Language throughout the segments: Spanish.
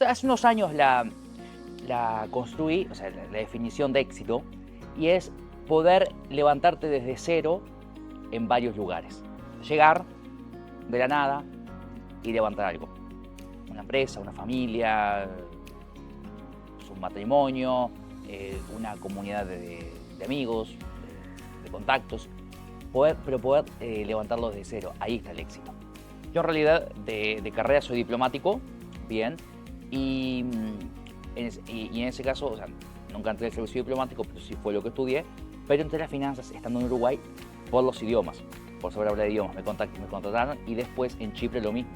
hace unos años la construí, o sea, la definición de éxito, y es poder levantarte desde cero en varios lugares. Llegar de la nada y levantar algo. Una empresa, una familia, un matrimonio, una comunidad de amigos, de contactos, pero poder levantarlo desde cero. Ahí está el éxito. Yo en realidad de carrera soy diplomático, bien, y en ese caso, o sea, nunca entré al servicio diplomático, pero sí fue lo que estudié, pero entré a las finanzas estando en Uruguay por los idiomas, por saber hablar de idiomas, me contrataron, y después en Chipre lo mismo.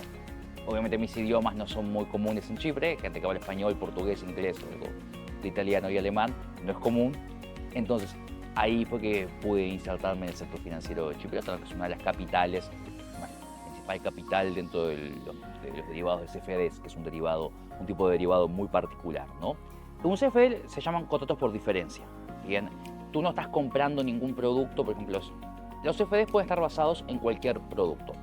Obviamente mis idiomas no son muy comunes en Chipre, gente que habla español, portugués, inglés, algo de italiano y alemán, no es común. Entonces ahí fue que pude insertarme en el sector financiero de Chipre, que es una de las capitales, la principal capital dentro de los derivados de CFDs, que es un tipo de derivado muy particular, ¿no? Un CFD se llaman contratos por diferencia. Bien, tú no estás comprando ningún producto, por ejemplo, los CFDs pueden estar basados en cualquier producto,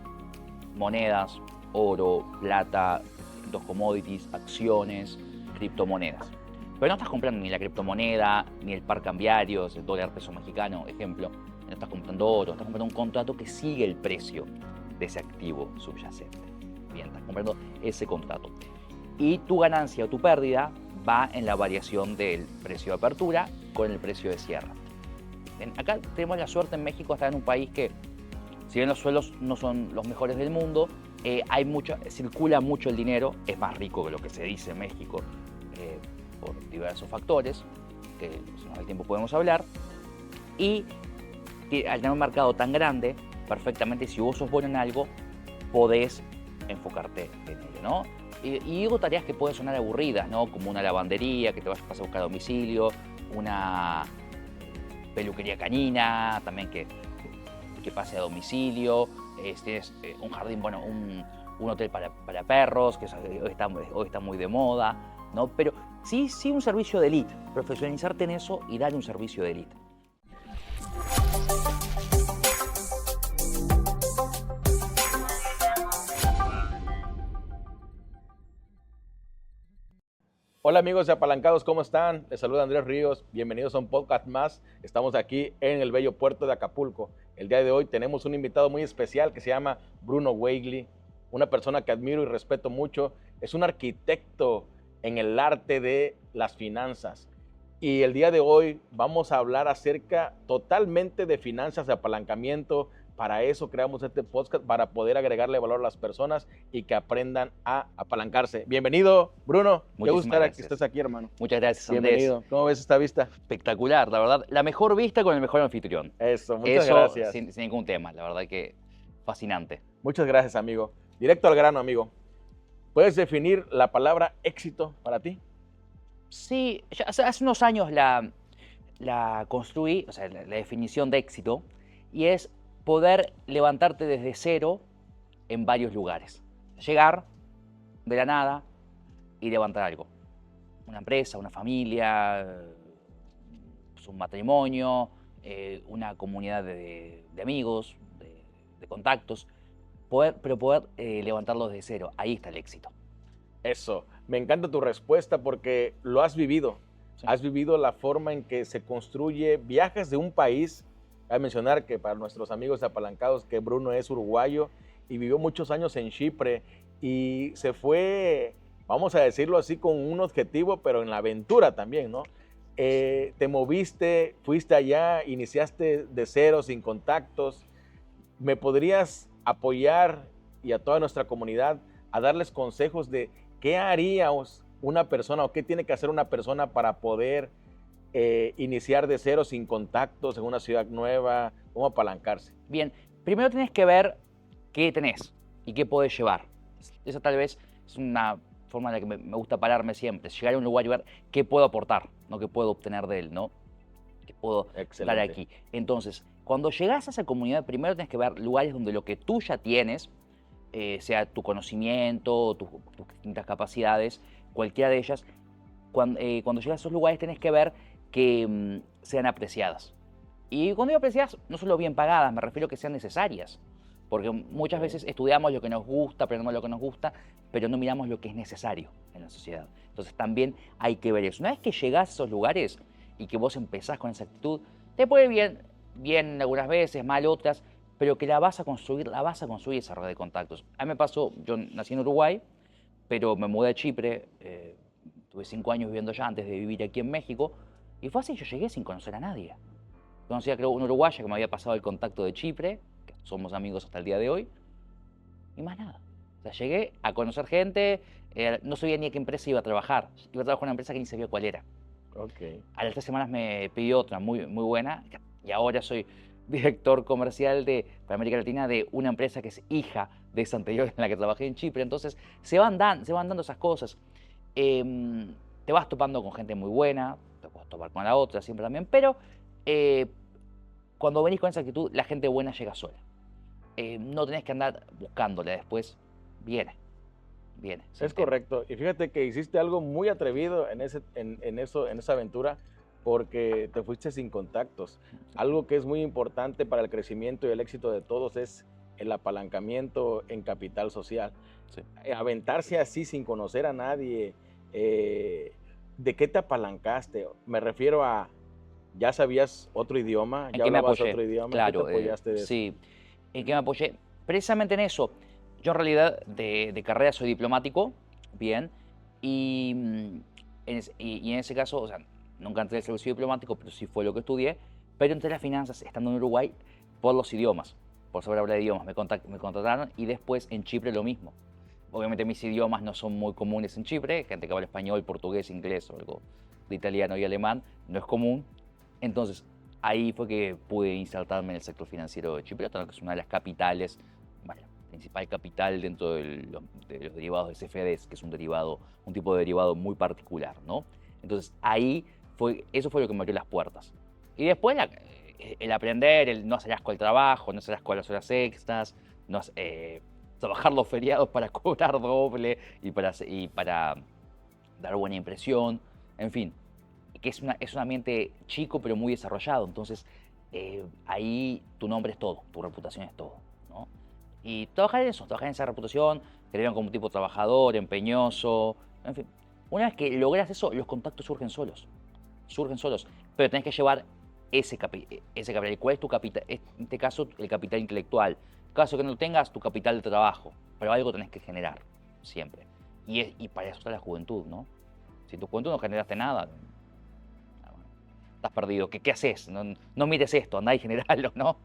monedas, oro, plata, dos commodities, acciones, criptomonedas. Pero no estás comprando ni la criptomoneda, ni el par cambiario, el dólar peso mexicano, ejemplo. No estás comprando oro, estás comprando un contrato que sigue el precio de ese activo subyacente. Bien, estás comprando ese contrato. Y tu ganancia o tu pérdida va en la variación del precio de apertura con el precio de cierre. Bien, acá tenemos la suerte en México de estar en un país que, si bien los suelos no son los mejores del mundo, circula mucho el dinero, es más rico que lo que se dice en México por diversos factores, que si nos da el tiempo podemos hablar, y al tener un mercado tan grande, perfectamente si vos sos bueno en algo, podés enfocarte en ello, ¿no? Y digo tareas que pueden sonar aburridas, ¿no? Como una lavandería, que te vas a buscar a domicilio, una peluquería canina, también que pase a domicilio, tienes un jardín, bueno, un hotel para perros, que hoy está muy de moda, ¿no? Pero sí un servicio de élite, profesionalizarte en eso y dar un servicio de élite. Hola amigos de Apalancados, ¿cómo están? Les saluda Andrés Ríos, bienvenidos a un podcast más. Estamos aquí en el bello puerto de Acapulco. El día de hoy tenemos un invitado muy especial que se llama Bruno Weigli, una persona que admiro y respeto mucho. Es un arquitecto en el arte de las finanzas. Y el día de hoy vamos a hablar acerca totalmente de finanzas de apalancamiento. Para eso creamos este podcast, para poder agregarle valor a las personas y que aprendan a apalancarse. Bienvenido, Bruno. Qué gusto que estés aquí, hermano. Muchas gracias, Andrés. Bienvenido. ¿Cómo ves esta vista? Espectacular, la verdad. La mejor vista con el mejor anfitrión. Eso, muchas gracias. Sin ningún tema, la verdad que fascinante. Muchas gracias, amigo. Directo al grano, amigo. ¿Puedes definir la palabra éxito para ti? Sí, hace unos años la construí, o sea, la definición de éxito, y es poder levantarte desde cero en varios lugares. Llegar de la nada y levantar algo. Una empresa, una familia, un matrimonio, una comunidad de amigos, de contactos, pero poder levantarlo desde cero. Ahí está el éxito. Eso, me encanta tu respuesta porque lo has vivido. Sí. Has vivido la forma en que se construye, viajes de un país. Hay que mencionar que para nuestros amigos apalancados que Bruno es uruguayo y vivió muchos años en Chipre y se fue, vamos a decirlo así, con un objetivo, pero en la aventura también, ¿no? Te moviste, fuiste allá, iniciaste de cero, sin contactos. ¿Me podrías apoyar y a toda nuestra comunidad a darles consejos de qué haría una persona o qué tiene que hacer una persona para poder iniciar de cero, sin contactos, en una ciudad nueva, cómo apalancarse? Bien, primero tienes que ver qué tenés y qué podés llevar. Esa tal vez es una forma en la que me gusta pararme siempre, llegar a un lugar y ver qué puedo aportar, no qué puedo obtener de él, ¿no? Qué puedo dar aquí. Entonces, cuando llegás a esa comunidad, primero tienes que ver lugares donde lo que tú ya tienes, sea tu conocimiento, tus distintas capacidades, cualquiera de ellas, cuando llegas a esos lugares tenés que ver que sean apreciadas. Y cuando digo apreciadas, no solo bien pagadas, me refiero a que sean necesarias. Porque muchas Ok. veces estudiamos lo que nos gusta, aprendemos lo que nos gusta, pero no miramos lo que es necesario en la sociedad. Entonces también hay que ver eso. Una vez que llegás a esos lugares y que vos empezás con esa actitud, te puede ir bien algunas veces, mal otras, pero que la vas a construir esa red de contactos. A mí me pasó, yo nací en Uruguay, pero me mudé a Chipre, tuve 5 años viviendo allá antes de vivir aquí en México, y fue así, yo llegué sin conocer a nadie. Conocía creo una uruguaya que me había pasado el contacto de Chipre, que somos amigos hasta el día de hoy, y más nada. O sea, llegué a conocer gente, no sabía ni a qué empresa iba a trabajar. Iba a trabajar en una empresa que ni sabía cuál era. Ok. A las 3 semanas me pidió otra muy buena, y ahora soy director comercial para América Latina de una empresa que es hija de esa anterior en la que trabajé en Chipre. Entonces se van dando esas cosas. Te vas topando con gente muy buena, te puedes topar con la otra siempre también, pero eh, cuando venís con esa actitud, la gente buena llega sola. No tenés que andar buscándola después, viene, sin Es tema. correcto. Y fíjate que hiciste algo muy atrevido en esa aventura porque te fuiste sin contactos. Algo que es muy importante para el crecimiento y el éxito de todos es el apalancamiento en capital social. Sí. Aventarse así sin conocer a nadie. ¿De qué te apalancaste? Me refiero a, ¿ya sabías otro idioma? ¿En ¿Ya qué me hablabas apoyé? otro idioma? ¿En qué te Claro, apoyaste de eso? sí. ¿En qué me apoyé? Precisamente en eso. Yo en realidad de carrera soy diplomático, bien, y, y en ese caso, o sea, nunca entré al servicio diplomático, pero sí fue lo que estudié, pero entré a las finanzas estando en Uruguay por los idiomas, por saber hablar de idiomas. Me contrataron y después en Chipre lo mismo. Obviamente mis idiomas no son muy comunes en Chipre, gente que habla español, portugués, inglés o algo de italiano y alemán, no es común. Entonces, ahí fue que pude insertarme en el sector financiero de Chipre, que es una de las capitales, bueno, principal capital dentro de los derivados de CFDs, que es un tipo de derivado muy particular, ¿no? Entonces, eso fue lo que me abrió las puertas. Y después el aprender, el no hacer asco al trabajo, no hacer asco a las horas extras, no, trabajar los feriados para cobrar doble y para dar buena impresión, en fin, que es un ambiente chico pero muy desarrollado, entonces ahí tu nombre es todo, tu reputación es todo, ¿no? Y trabajar en esa reputación, que te vean como un tipo trabajador, empeñoso, en fin. Una vez que logras eso, los contactos surgen solos, pero tenés que llevar ese capital. ¿Cuál es tu capital? En este caso, el capital intelectual. En caso que no lo tengas, tu capital de trabajo, pero algo tenés que generar, siempre. Y para eso está la juventud, ¿no? Si en tu juventud no generaste nada, estás perdido. ¿Qué haces? No mires esto, andá y generalo, ¿no?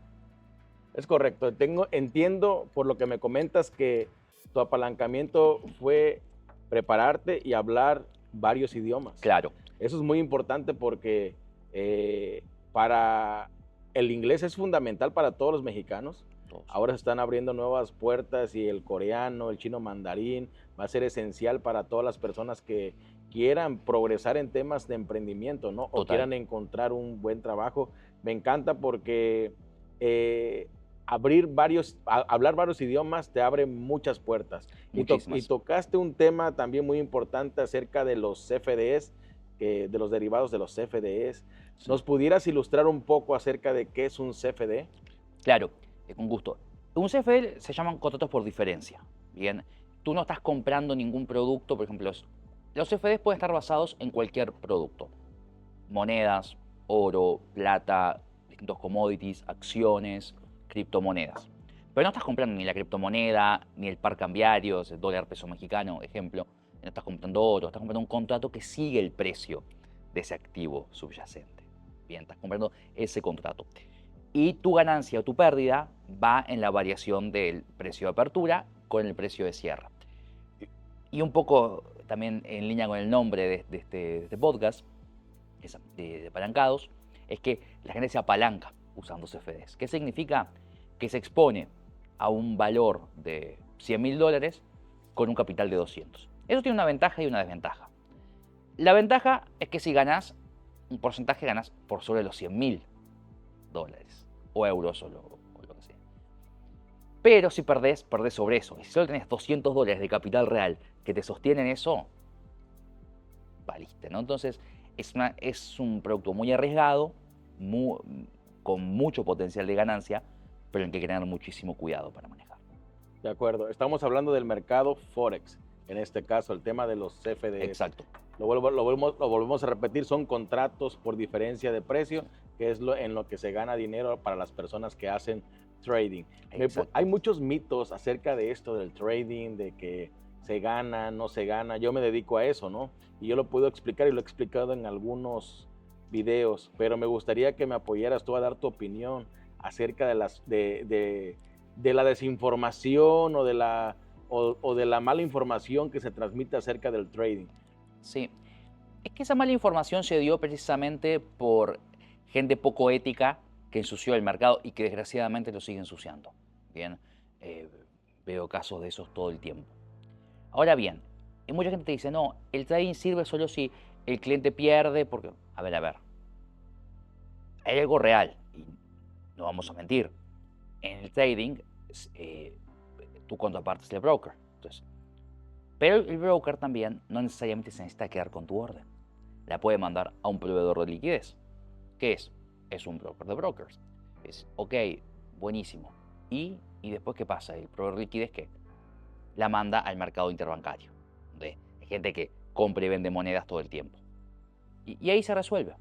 Es correcto. Entiendo por lo que me comentas que tu apalancamiento fue prepararte y hablar varios idiomas. Claro. Eso es muy importante porque para el inglés es fundamental para todos los mexicanos. Todos. Ahora se están abriendo nuevas puertas y el coreano, el chino mandarín va a ser esencial para todas las personas que quieran progresar en temas de emprendimiento, ¿no? O Total. quieran encontrar un buen trabajo. Me encanta porque hablar varios idiomas te abre muchas puertas. Y tocaste un tema también muy importante acerca de los CFDs, de los derivados de los CFDs. Sí. ¿Nos pudieras ilustrar un poco acerca de qué es un CFD? Claro, con gusto. Un CFD se llaman contratos por diferencia. Bien, tú no estás comprando ningún producto, por ejemplo, los CFDs pueden estar basados en cualquier producto. Monedas, oro, plata, distintos commodities, acciones, criptomonedas. Pero no estás comprando ni la criptomoneda, ni el par cambiario, el dólar peso mexicano, ejemplo. No estás comprando oro, estás comprando un contrato que sigue el precio de ese activo subyacente. Bien, estás comprando ese contrato. Y tu ganancia o tu pérdida va en la variación del precio de apertura con el precio de cierre. Y un poco también en línea con el nombre de este podcast, de apalancados, es que la gente se apalanca usando CFDs. ¿Qué significa? Que se expone a un valor de $100.000 con un capital de 200. Eso tiene una ventaja y una desventaja. La ventaja es que si ganás un porcentaje, ganás por sobre los $100.000 o euros o lo que sea. Pero si perdés sobre eso. Y si solo tenés $200 de capital real que te sostienen eso, valiste, ¿no? Entonces es un producto muy arriesgado, con mucho potencial de ganancia, pero en que hay que tener muchísimo cuidado para manejar. De acuerdo. Estamos hablando del mercado Forex, en este caso, el tema de los CFDs. Exacto. Lo volvemos a repetir, son contratos por diferencia de precio, que es en lo que se gana dinero para las personas que hacen trading. Hay muchos mitos acerca de esto del trading, de que se gana, no se gana. Yo me dedico a eso, ¿no? Y yo lo puedo explicar y lo he explicado en algunos videos, pero me gustaría que me apoyaras tú a dar tu opinión acerca de la desinformación o de la mala información que se transmite acerca del trading. Sí, es que esa mala información se dio precisamente por gente poco ética que ensució el mercado y que desgraciadamente lo sigue ensuciando. Bien, veo casos de esos todo el tiempo. Ahora bien, hay mucha gente que dice, no, el trading sirve solo si el cliente pierde, porque, a ver, hay algo real, y no vamos a mentir. En el trading, tu contraparte es el broker. Entonces, pero el broker también no necesariamente se necesita quedar con tu orden. La puede mandar a un proveedor de liquidez. ¿Qué es? Es un broker de brokers. Es, ok, buenísimo. ¿Y después qué pasa? El proveedor de liquidez, ¿qué? La manda al mercado interbancario, donde hay gente que compra y vende monedas todo el tiempo. Y ahí se resuelve.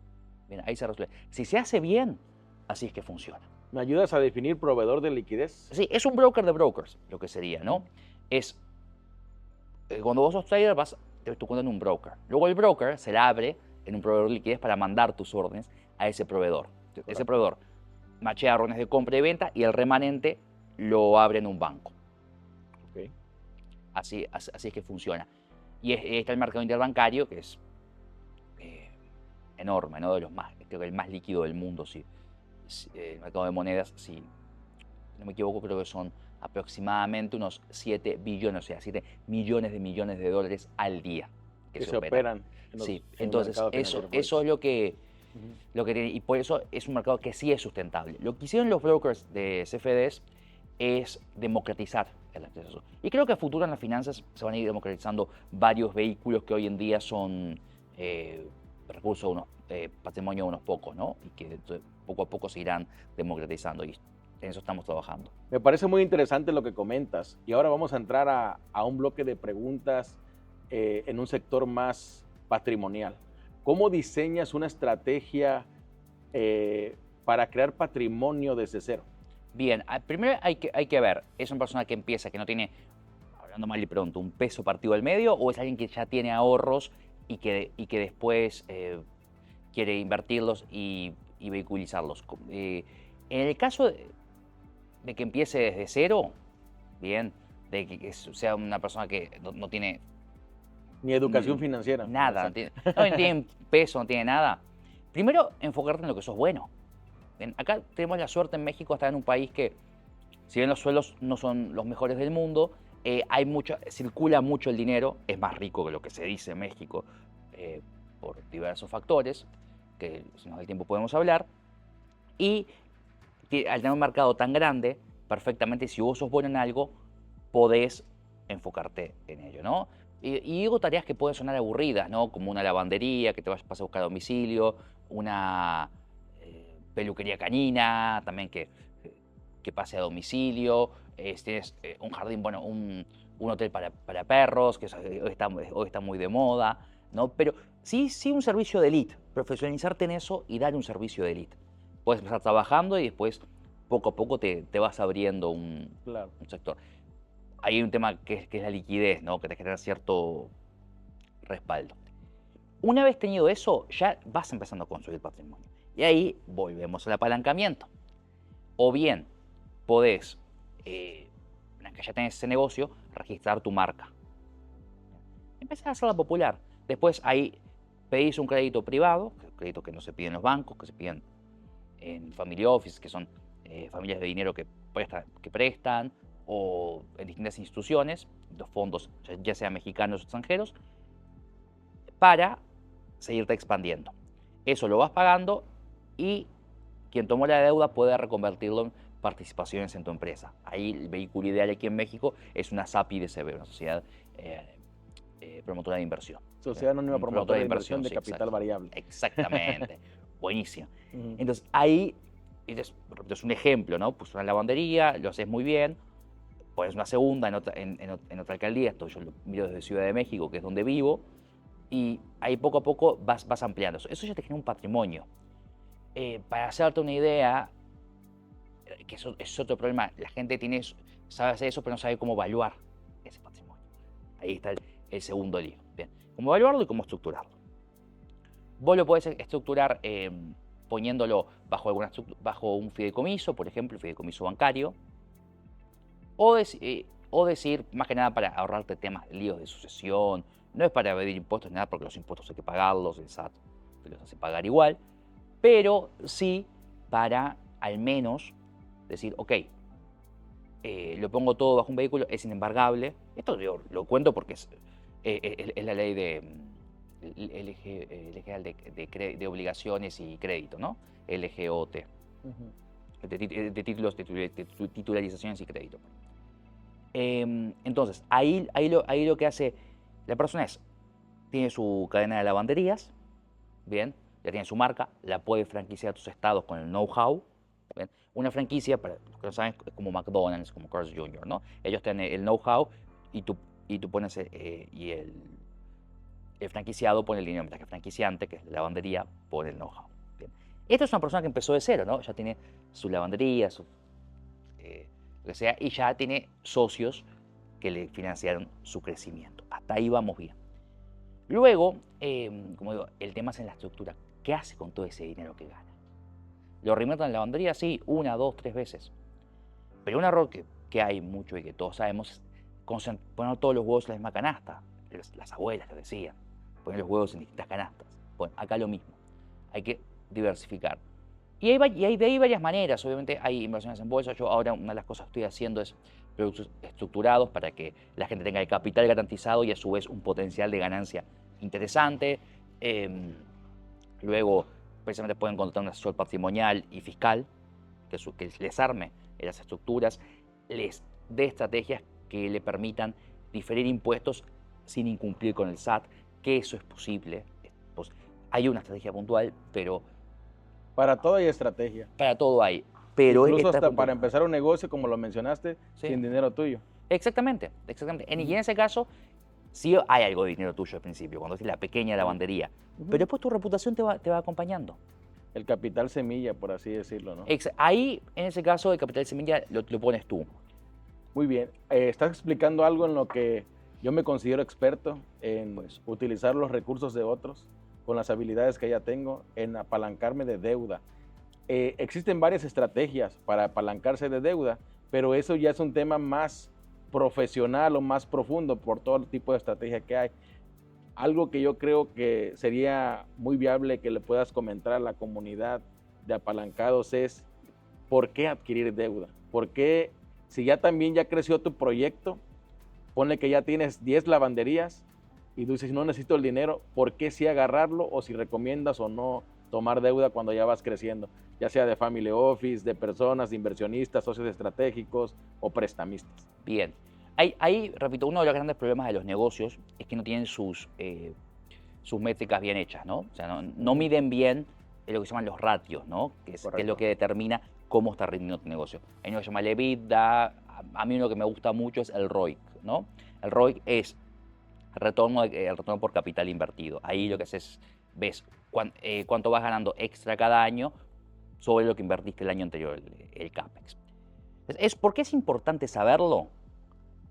Bien, ahí se resuelve. Si se hace bien, así es que funciona. ¿Me ayudas a definir proveedor de liquidez? Sí, es un broker de brokers, lo que sería, ¿no? Es, cuando vos sos trader, te tu cuenta en un broker. Luego el broker se la abre en un proveedor de liquidez para mandar tus órdenes a ese proveedor. Correcto. Ese proveedor machea órdenes de compra y venta y el remanente lo abre en un banco. Okay. Así es que funciona. Y está el mercado interbancario, que es enorme, ¿no? Creo que el más líquido del mundo, sí. El mercado de monedas, si no me equivoco, creo que son aproximadamente unos 7 billones, o sea, 7 millones de dólares al día que se operan. Sí, entonces eso es lo que tiene, y por eso es un mercado que sí es sustentable. Lo que hicieron los brokers de CFDs es democratizar el acceso. Y creo que a futuro en las finanzas se van a ir democratizando varios vehículos que hoy en día son recursos, patrimonio de unos pocos, ¿no? Y que poco a poco se irán democratizando. Y en eso estamos trabajando. Me parece muy interesante lo que comentas. Y ahora vamos a entrar a un bloque de preguntas en un sector más patrimonial. ¿Cómo diseñas una estrategia para crear patrimonio desde cero? Bien, primero hay que ver, ¿es una persona que empieza, que no tiene, hablando mal y pronto, un peso partido al medio, o es alguien que ya tiene ahorros y que después quiere invertirlos y vehiculizarlos? En el caso de que empiece desde cero, bien, de que sea una persona que no tiene ni educación financiera. Nada, no tiene peso, no tiene nada. Primero, enfocarte en lo que sos bueno. Acá tenemos la suerte en México de estar en un país que, si bien los suelos no son los mejores del mundo, circula mucho el dinero, es más rico que lo que se dice en México por diversos factores, que si nos da el tiempo podemos hablar, y al tener un mercado tan grande, perfectamente, si vos sos bueno en algo, podés enfocarte en ello, ¿no? Y digo tareas que pueden sonar aburridas, ¿no? Como una lavandería, que te vas a buscar a domicilio, una peluquería canina, también que pase a domicilio, tienes un jardín, bueno, un hotel para perros, que hoy está muy de moda, ¿no? Pero sí un servicio de élite, profesionalizarte en eso y dar un servicio de élite. Puedes empezar trabajando y después poco a poco te vas abriendo un sector. Hay un tema que es la liquidez, ¿no? Que te genera cierto respaldo. Una vez tenido eso, ya vas empezando a construir patrimonio. Y ahí volvemos al apalancamiento. O bien podés, una vez que ya tenés ese negocio, registrar tu marca. Empezar a hacerla popular. Después ahí pedís un crédito privado, crédito que no se pide en los bancos, que se piden en family office, que son familias de dinero que prestan, o en distintas instituciones, los fondos, ya sean mexicanos o extranjeros, para seguirte expandiendo. Eso lo vas pagando y quien tomó la deuda puede reconvertirlo en participaciones en tu empresa. Ahí el vehículo ideal aquí en México es una SAPI de CB, una sociedad promotora de inversión. Sociedad Anónima Promotora de Inversión de sí, Capital Variable. Exactamente. Buenísimo. Entonces ahí es un ejemplo, ¿no? Pues una lavandería, lo haces muy bien, pones una segunda en otra alcaldía, esto yo lo miro desde Ciudad de México, que es donde vivo, y ahí poco a poco vas ampliando. Eso ya te genera un patrimonio. Para hacerte una idea, que eso es otro problema, la gente sabe hacer eso, pero no sabe cómo evaluar ese patrimonio. Ahí está el segundo lío. Bien, cómo evaluarlo y cómo estructurarlo. Vos lo podés estructurar poniéndolo bajo un fideicomiso, por ejemplo, el fideicomiso bancario, o decir, más que nada para ahorrarte temas de líos de sucesión, no es para evadir impuestos ni nada, porque los impuestos hay que pagarlos, el SAT te los hace pagar igual, pero sí para al menos decir, ok, lo pongo todo bajo un vehículo, es inembargable. Esto yo lo cuento porque es la ley de obligaciones y crédito, ¿no? LGOT, de títulos, de titularizaciones y crédito. Entonces, ahí lo que hace la persona tiene su cadena de lavanderías, bien, ya tiene su marca, la puede franquiciar a tus estados con el know-how. Una franquicia, para los que no saben, es como McDonald's, como Carl's Jr., ¿no? Ellos tienen el know-how y tú pones, y el franquiciado pone el dinero, mientras que el franquiciante, que es la lavandería, pone el know-how. Esta es una persona que empezó de cero, ¿no? Ya tiene su lavandería, lo que sea, y ya tiene socios que le financiaron su crecimiento. Hasta ahí vamos bien. Luego, como digo, el tema es en la estructura. ¿Qué hace con todo ese dinero que gana? ¿Lo reinvierte en la lavandería? Sí, 1, 2, 3 veces. Pero un error que hay mucho y que todos sabemos es poner todos los huevos en la misma canasta. Las abuelas lo decían, poner los huevos en distintas canastas. Bueno, acá lo mismo. Hay que diversificar. Y hay de ahí varias maneras. Obviamente hay inversiones en bolsa. Yo ahora una de las cosas que estoy haciendo es productos estructurados para que la gente tenga el capital garantizado y a su vez un potencial de ganancia interesante. Luego, precisamente pueden contratar un asesor patrimonial y fiscal que les arme las estructuras, les dé estrategias que le permitan diferir impuestos sin incumplir con el SAT, que eso es posible. Pues, hay una estrategia puntual, pero para todo hay estrategia. Para todo hay. Pero incluso hasta para empezar un negocio, como lo mencionaste, sí, sin dinero tuyo. Exactamente, exactamente. Y en ese caso, sí hay algo de dinero tuyo al principio, cuando es la pequeña lavandería. Pero después tu reputación te va acompañando. El capital semilla, por así decirlo, ¿no? Ahí, en ese caso, el capital semilla lo pones tú. Muy bien. Estás explicando algo en lo que yo me considero experto, en utilizar los recursos de otros, con las habilidades que ya tengo, en apalancarme de deuda. Existen varias estrategias para apalancarse de deuda, pero eso ya es un tema más profesional o más profundo por todo el tipo de estrategia que hay. Algo que yo creo que sería muy viable que le puedas comentar a la comunidad de apalancados es ¿por qué adquirir deuda? ¿Por qué, si ya también ya creció tu proyecto, ponle que ya tienes 10 lavanderías y tú dices no necesito el dinero, ¿por qué sí agarrarlo o si recomiendas o no tomar deuda cuando ya vas creciendo? Ya sea de family office, de personas, de inversionistas, socios estratégicos o prestamistas. Bien. Ahí, repito, uno de los grandes problemas de los negocios es que no tienen sus métricas bien hechas, ¿no? O sea, no miden bien lo que se llaman los ratios, ¿no? Que es lo que determina cómo está rindiendo tu negocio. Hay uno que se llama el EBITDA, a mí uno que me gusta mucho es el ROIC, ¿no? El ROIC es el retorno por capital invertido. Ahí lo que haces es, ves cuánto vas ganando extra cada año sobre lo que invertiste el año anterior, el CAPEX. ¿Por qué es importante saberlo?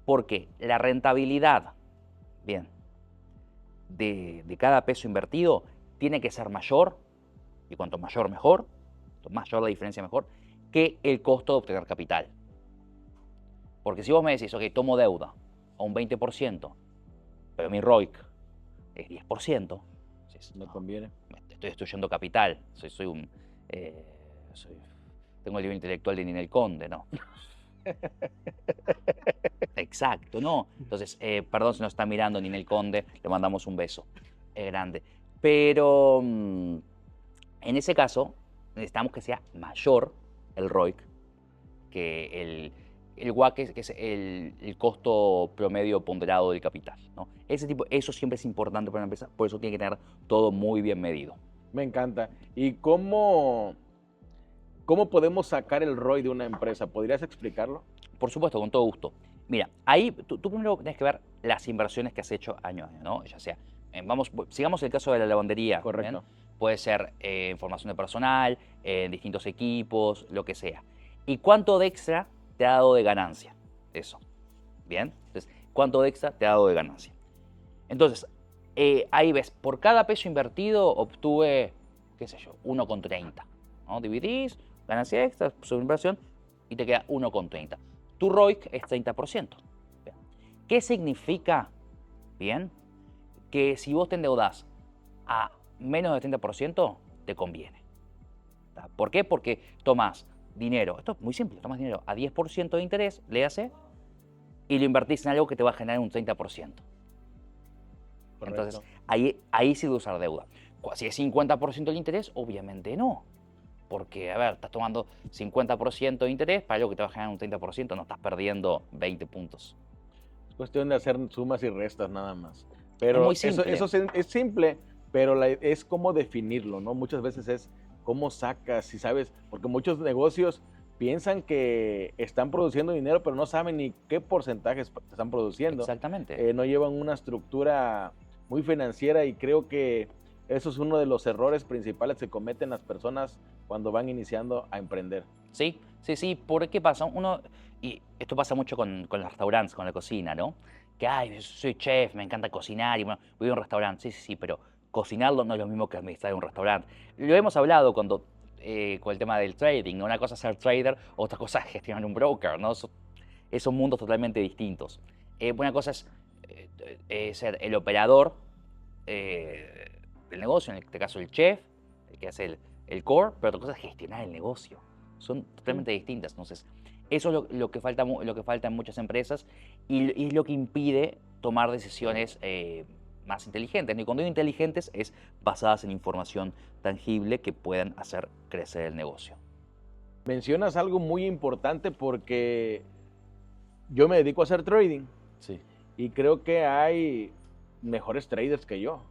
Porque la rentabilidad, bien, de cada peso invertido tiene que ser mayor, y cuanto mayor mejor, cuanto mayor la diferencia mejor, que el costo de obtener capital. Porque si vos me decís, ok, tomo deuda a un 20%, pero mi ROIC es 10%, no conviene. Estoy destruyendo capital, tengo el nivel intelectual de Ninel Conde, ¿no? Exacto, ¿no? Entonces, perdón si nos está mirando Ninel Conde, le mandamos un beso grande. Pero en ese caso, necesitamos que sea mayor el ROIC que el WACC, que es el costo promedio ponderado del capital, ¿no? Eso siempre es importante para una empresa, por eso tiene que tener todo muy bien medido. Me encanta. ¿Y cómo ¿Cómo podemos sacar el ROI de una empresa? ¿Podrías explicarlo? Por supuesto, con todo gusto. Mira, ahí tú primero tienes que ver las inversiones que has hecho año a año, ¿no? Ya sea, sigamos el caso de la lavandería. ¿Bien? Correcto. Puede ser en formación de personal, en distintos equipos, lo que sea. ¿Y cuánto de extra te ha dado de ganancia? Eso. ¿Bien? Entonces, ¿cuánto de extra te ha dado de ganancia? Entonces, ahí ves, por cada peso invertido obtuve, qué sé yo, 1,30, ¿no? Dividís, ganancia extra, sobre inversión, y te queda 1,30. Tu ROIC es 30%. Bien. ¿Qué significa? Bien, que si vos te endeudás a menos del 30%, te conviene. ¿Tá? ¿Por qué? Porque tomás dinero, esto es muy simple, tomás dinero a 10% de interés, léase, y lo invertís en algo que te va a generar un 30%. Correcto. Entonces, ahí sí de usar deuda. Si es 50% el interés, obviamente no. Porque, a ver, estás tomando 50% de interés para algo que te va a generar un 30%, no estás perdiendo 20 puntos. Es cuestión de hacer sumas y restas nada más. Es Pero muy simple. eso es simple, pero es cómo definirlo, ¿no? Muchas veces es cómo sacas, si sabes, porque muchos negocios piensan que están produciendo dinero, pero no saben ni qué porcentajes están produciendo. Exactamente. No llevan una estructura muy financiera y creo que eso es uno de los errores principales que cometen las personas cuando van iniciando a emprender. Sí, sí, sí. ¿Por qué pasa? Y esto pasa mucho con los restaurantes, con la cocina, ¿no? Que, ay, yo soy chef, me encanta cocinar y bueno, voy a un restaurante. Sí, sí, sí, pero cocinarlo no es lo mismo que administrar un restaurante. Lo hemos hablado con el tema del trading, ¿no? Una cosa es ser trader, otra cosa es gestionar un broker, ¿no? Son mundos totalmente distintos. Una cosa es ser el operador del negocio, en este caso el chef, el que hace el core, pero otra cosa es gestionar el negocio. Son totalmente distintas. Entonces, eso es lo que falta en muchas empresas y es lo que impide tomar decisiones más inteligentes. Y cuando digo inteligentes es basadas en información tangible que puedan hacer crecer el negocio. Mencionas algo muy importante porque yo me dedico a hacer trading. Sí. Y creo que hay mejores traders que yo,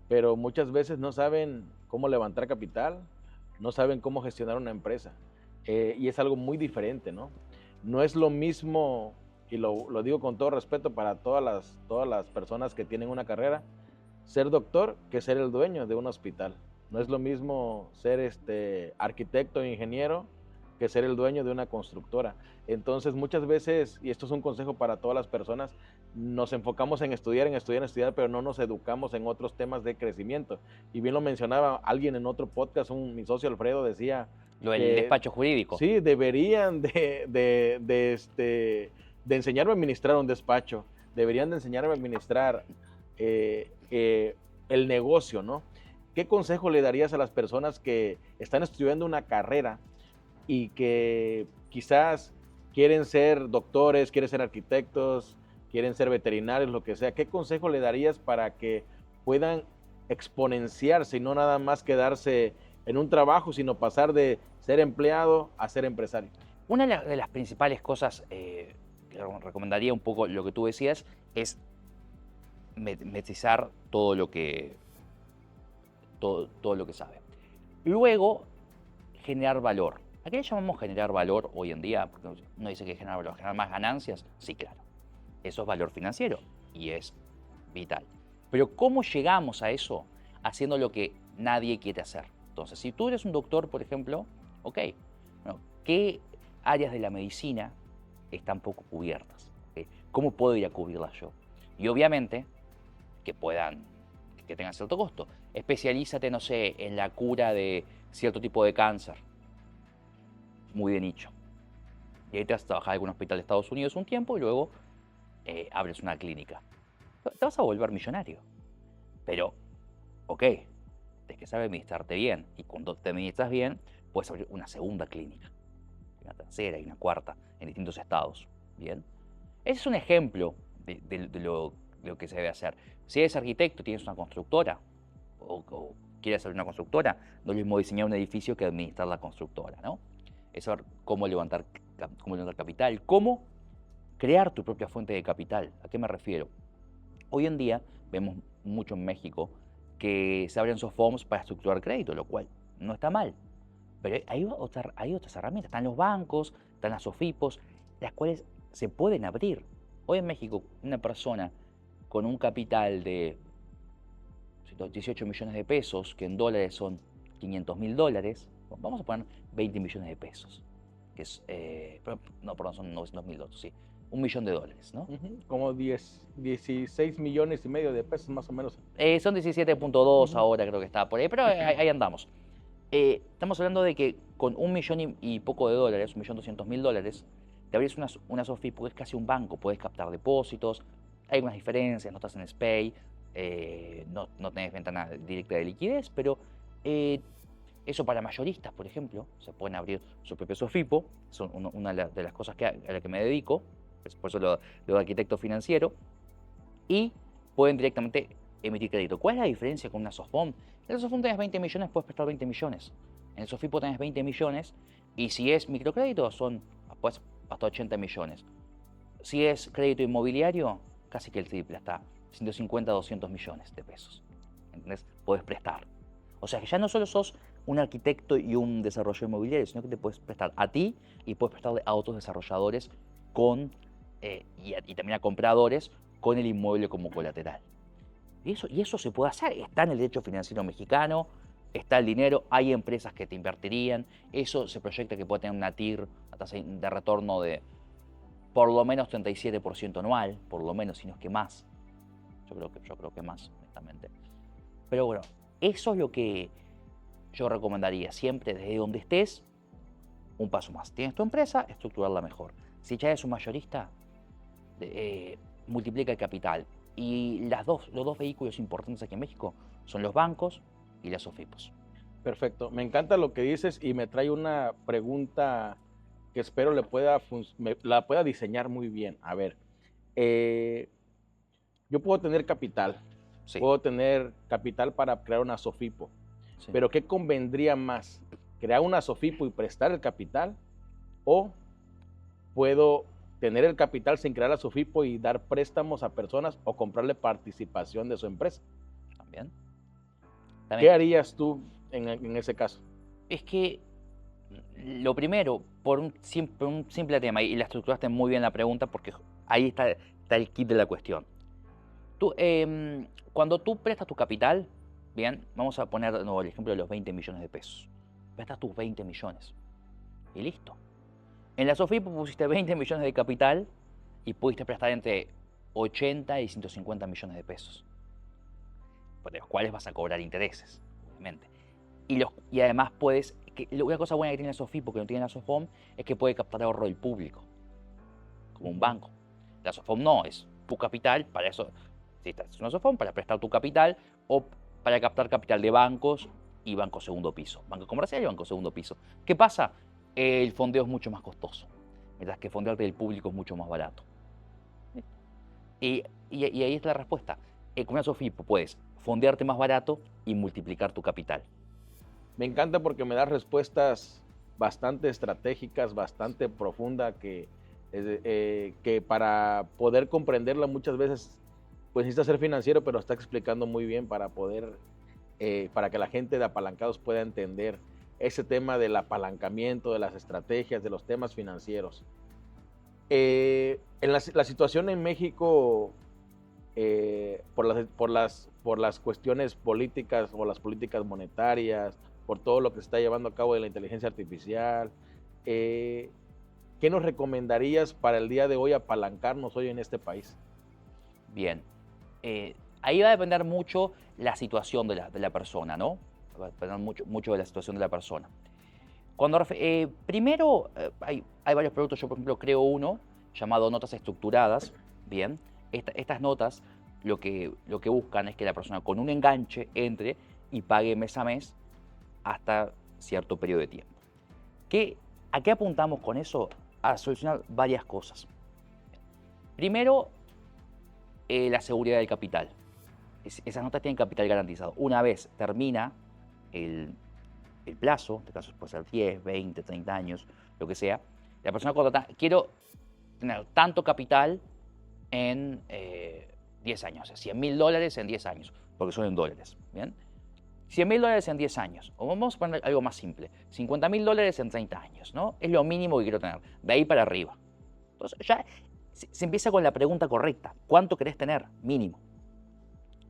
pero muchas veces no saben cómo levantar capital, no saben cómo gestionar una empresa. Y es algo muy diferente, ¿no? No es lo mismo, y lo digo con todo respeto para todas las personas que tienen una carrera, ser doctor que ser el dueño de un hospital. No es lo mismo ser arquitecto o ingeniero que ser el dueño de una constructora. Entonces muchas veces, y esto es un consejo para todas las personas, nos enfocamos en estudiar, pero no nos educamos en otros temas de crecimiento. Y bien lo mencionaba alguien en otro podcast, mi socio Alfredo decía... Lo del despacho jurídico. Sí, deberían de enseñarme a administrar un despacho, deberían de enseñarme a administrar el negocio, ¿no? ¿Qué consejo le darías a las personas que están estudiando una carrera y que quizás quieren ser doctores, quieren ser arquitectos, quieren ser veterinarios, lo que sea? ¿Qué consejo le darías para que puedan exponenciarse y no nada más quedarse en un trabajo, sino pasar de ser empleado a ser empresario? Una de las principales cosas que recomendaría, un poco lo que tú decías, es metizar todo lo que sabe. Luego, generar valor. ¿A qué le llamamos generar valor hoy en día? Porque uno dice que generar valor, generar más ganancias. Sí, claro. Eso es valor financiero y es vital. Pero ¿cómo llegamos a eso? Haciendo lo que nadie quiere hacer. Entonces, si tú eres un doctor, por ejemplo, ok, bueno, ¿qué áreas de la medicina están poco cubiertas? ¿Okay? ¿Cómo puedo ir a cubrirlas yo? Y obviamente que tengan cierto costo. Especialízate, no sé, en la cura de cierto tipo de cáncer. Muy de nicho. Y ahí te vas a trabajar en algún hospital de Estados Unidos un tiempo y luego abres una clínica. Te vas a volver millonario. Pero, ok, tienes que saber administrarte bien. Y cuando te administras bien, puedes abrir una segunda clínica, una tercera y una cuarta en distintos estados. Bien. Ese es un ejemplo de lo que se debe hacer. Si eres arquitecto, tienes una constructora o quieres abrir una constructora, no es lo mismo diseñar un edificio que administrar la constructora, ¿no? Es saber cómo levantar capital, cómo crear tu propia fuente de capital. ¿A qué me refiero? Hoy en día vemos mucho en México que se abren SOFOMS para estructurar crédito, lo cual no está mal. Pero hay otras herramientas. Están los bancos, están las SOFIPOS, las cuales se pueden abrir. Hoy en México, una persona con un capital de 18 millones de pesos, que en dólares son 500.000 dólares, vamos a poner 20 millones de pesos, que es, no, perdón, son 900.000 dólares, sí, $1.000.000, ¿no? Como 16 millones y medio de pesos más o menos. Son 17.2 ahora creo que está por ahí, pero ahí andamos. Estamos hablando de que con 1.000.000 y poco de dólares, 1.200.000 dólares, te abrís una SOFIP porque es casi un banco, puedes captar depósitos, hay unas diferencias, no estás en SPEI, no tenés ventana directa de liquidez, pero eso para mayoristas, por ejemplo, se pueden abrir su propio SOFIPO, son una de las cosas a la que me dedico, por eso lo de arquitecto financiero, y pueden directamente emitir crédito. ¿Cuál es la diferencia con una SOFOM? En la SOFOM tenés 20 millones, puedes prestar 20 millones. En el SOFIPO tenés 20 millones y si es microcrédito son pues, hasta 80 millones. Si es crédito inmobiliario, casi que el triple, hasta 150 a 200 millones de pesos. ¿Entendés? Puedes prestar. O sea que ya no solo sos un arquitecto y un desarrollador inmobiliario, sino que te puedes prestar a ti y puedes prestarle a otros desarrolladores y también a compradores con el inmueble como colateral. Y eso se puede hacer. Está en el derecho financiero mexicano, está el dinero, hay empresas que te invertirían. Eso se proyecta que puede tener una TIR, una tasa de retorno de por lo menos 37% anual, por lo menos, si no es que más. Yo creo que más, honestamente. Pero bueno, eso es lo que yo recomendaría siempre desde donde estés, un paso más. Tienes tu empresa, estructurarla mejor. Si ya eres un mayorista, multiplica el capital. Y los dos vehículos importantes aquí en México son los bancos y las SOFIPOS. Perfecto. Me encanta lo que dices y me trae una pregunta que espero la pueda diseñar muy bien. A ver, yo puedo tener capital. Sí. Puedo tener capital para crear una SOFIPO. Sí. Pero ¿qué convendría más? ¿Crear una SOFIPO y prestar el capital? ¿O puedo tener el capital sin crear la SOFIPO y dar préstamos a personas o comprarle participación de su empresa? También. ¿Qué harías tú en ese caso? Es que lo primero, por un simple tema, y la estructuraste muy bien la pregunta porque ahí está el kit de la cuestión. Cuando tú prestas tu capital, bien, vamos a poner de nuevo el ejemplo de los 20 millones de pesos. Prestas tus 20 millones y listo. En la SOFIPO pusiste 20 millones de capital y pudiste prestar entre 80 y 150 millones de pesos, por los cuales vas a cobrar intereses, obviamente. Y además una cosa buena que tiene la SOFIPO que no tiene la SOFOM es que puede captar ahorro del público, como un banco. La SOFOM no, es tu capital, para eso, si estás en una SOFOM, para prestar tu capital o para captar capital de bancos y banco segundo piso, banco comercial y banco segundo piso. ¿Qué pasa? El fondeo es mucho más costoso, mientras que fondearte del público es mucho más barato. Y ahí está la respuesta. Con una SOFIPO puedes fondearte más barato y multiplicar tu capital. Me encanta porque me das respuestas bastante estratégicas, bastante profundas, que para poder comprenderla muchas veces pues necesitas ser financiero, pero está explicando muy bien para que la gente de Apalancados pueda entender ese tema del apalancamiento, de las estrategias, de los temas financieros. En la situación en México, por las cuestiones políticas o las políticas monetarias, por todo lo que se está llevando a cabo de la inteligencia artificial, ¿qué nos recomendarías para el día de hoy apalancarnos hoy en este país? Bien, ahí va a depender mucho la situación de la persona, ¿no? Va a depender mucho de la situación de la persona. Primero, hay varios productos. Yo, por ejemplo, creo uno llamado notas estructuradas. Bien, estas notas lo que buscan es que la persona con un enganche entre y pague mes a mes hasta cierto periodo de tiempo. ¿A qué apuntamos con eso? A solucionar varias cosas. Primero, la seguridad del capital. Esas notas tienen capital garantizado. Una vez termina el plazo, en este caso puede ser 10, 20, 30 años, lo que sea, la persona contrata, quiero tener tanto capital en 10 años, o sea, $100.000 en 10 años, porque son en dólares, ¿bien? $100.000 en 10 años. O vamos a poner algo más simple, $50.000 en 30 años, ¿no? Es lo mínimo que quiero tener, de ahí para arriba. Entonces ya se empieza con la pregunta correcta. ¿Cuánto querés tener? Mínimo.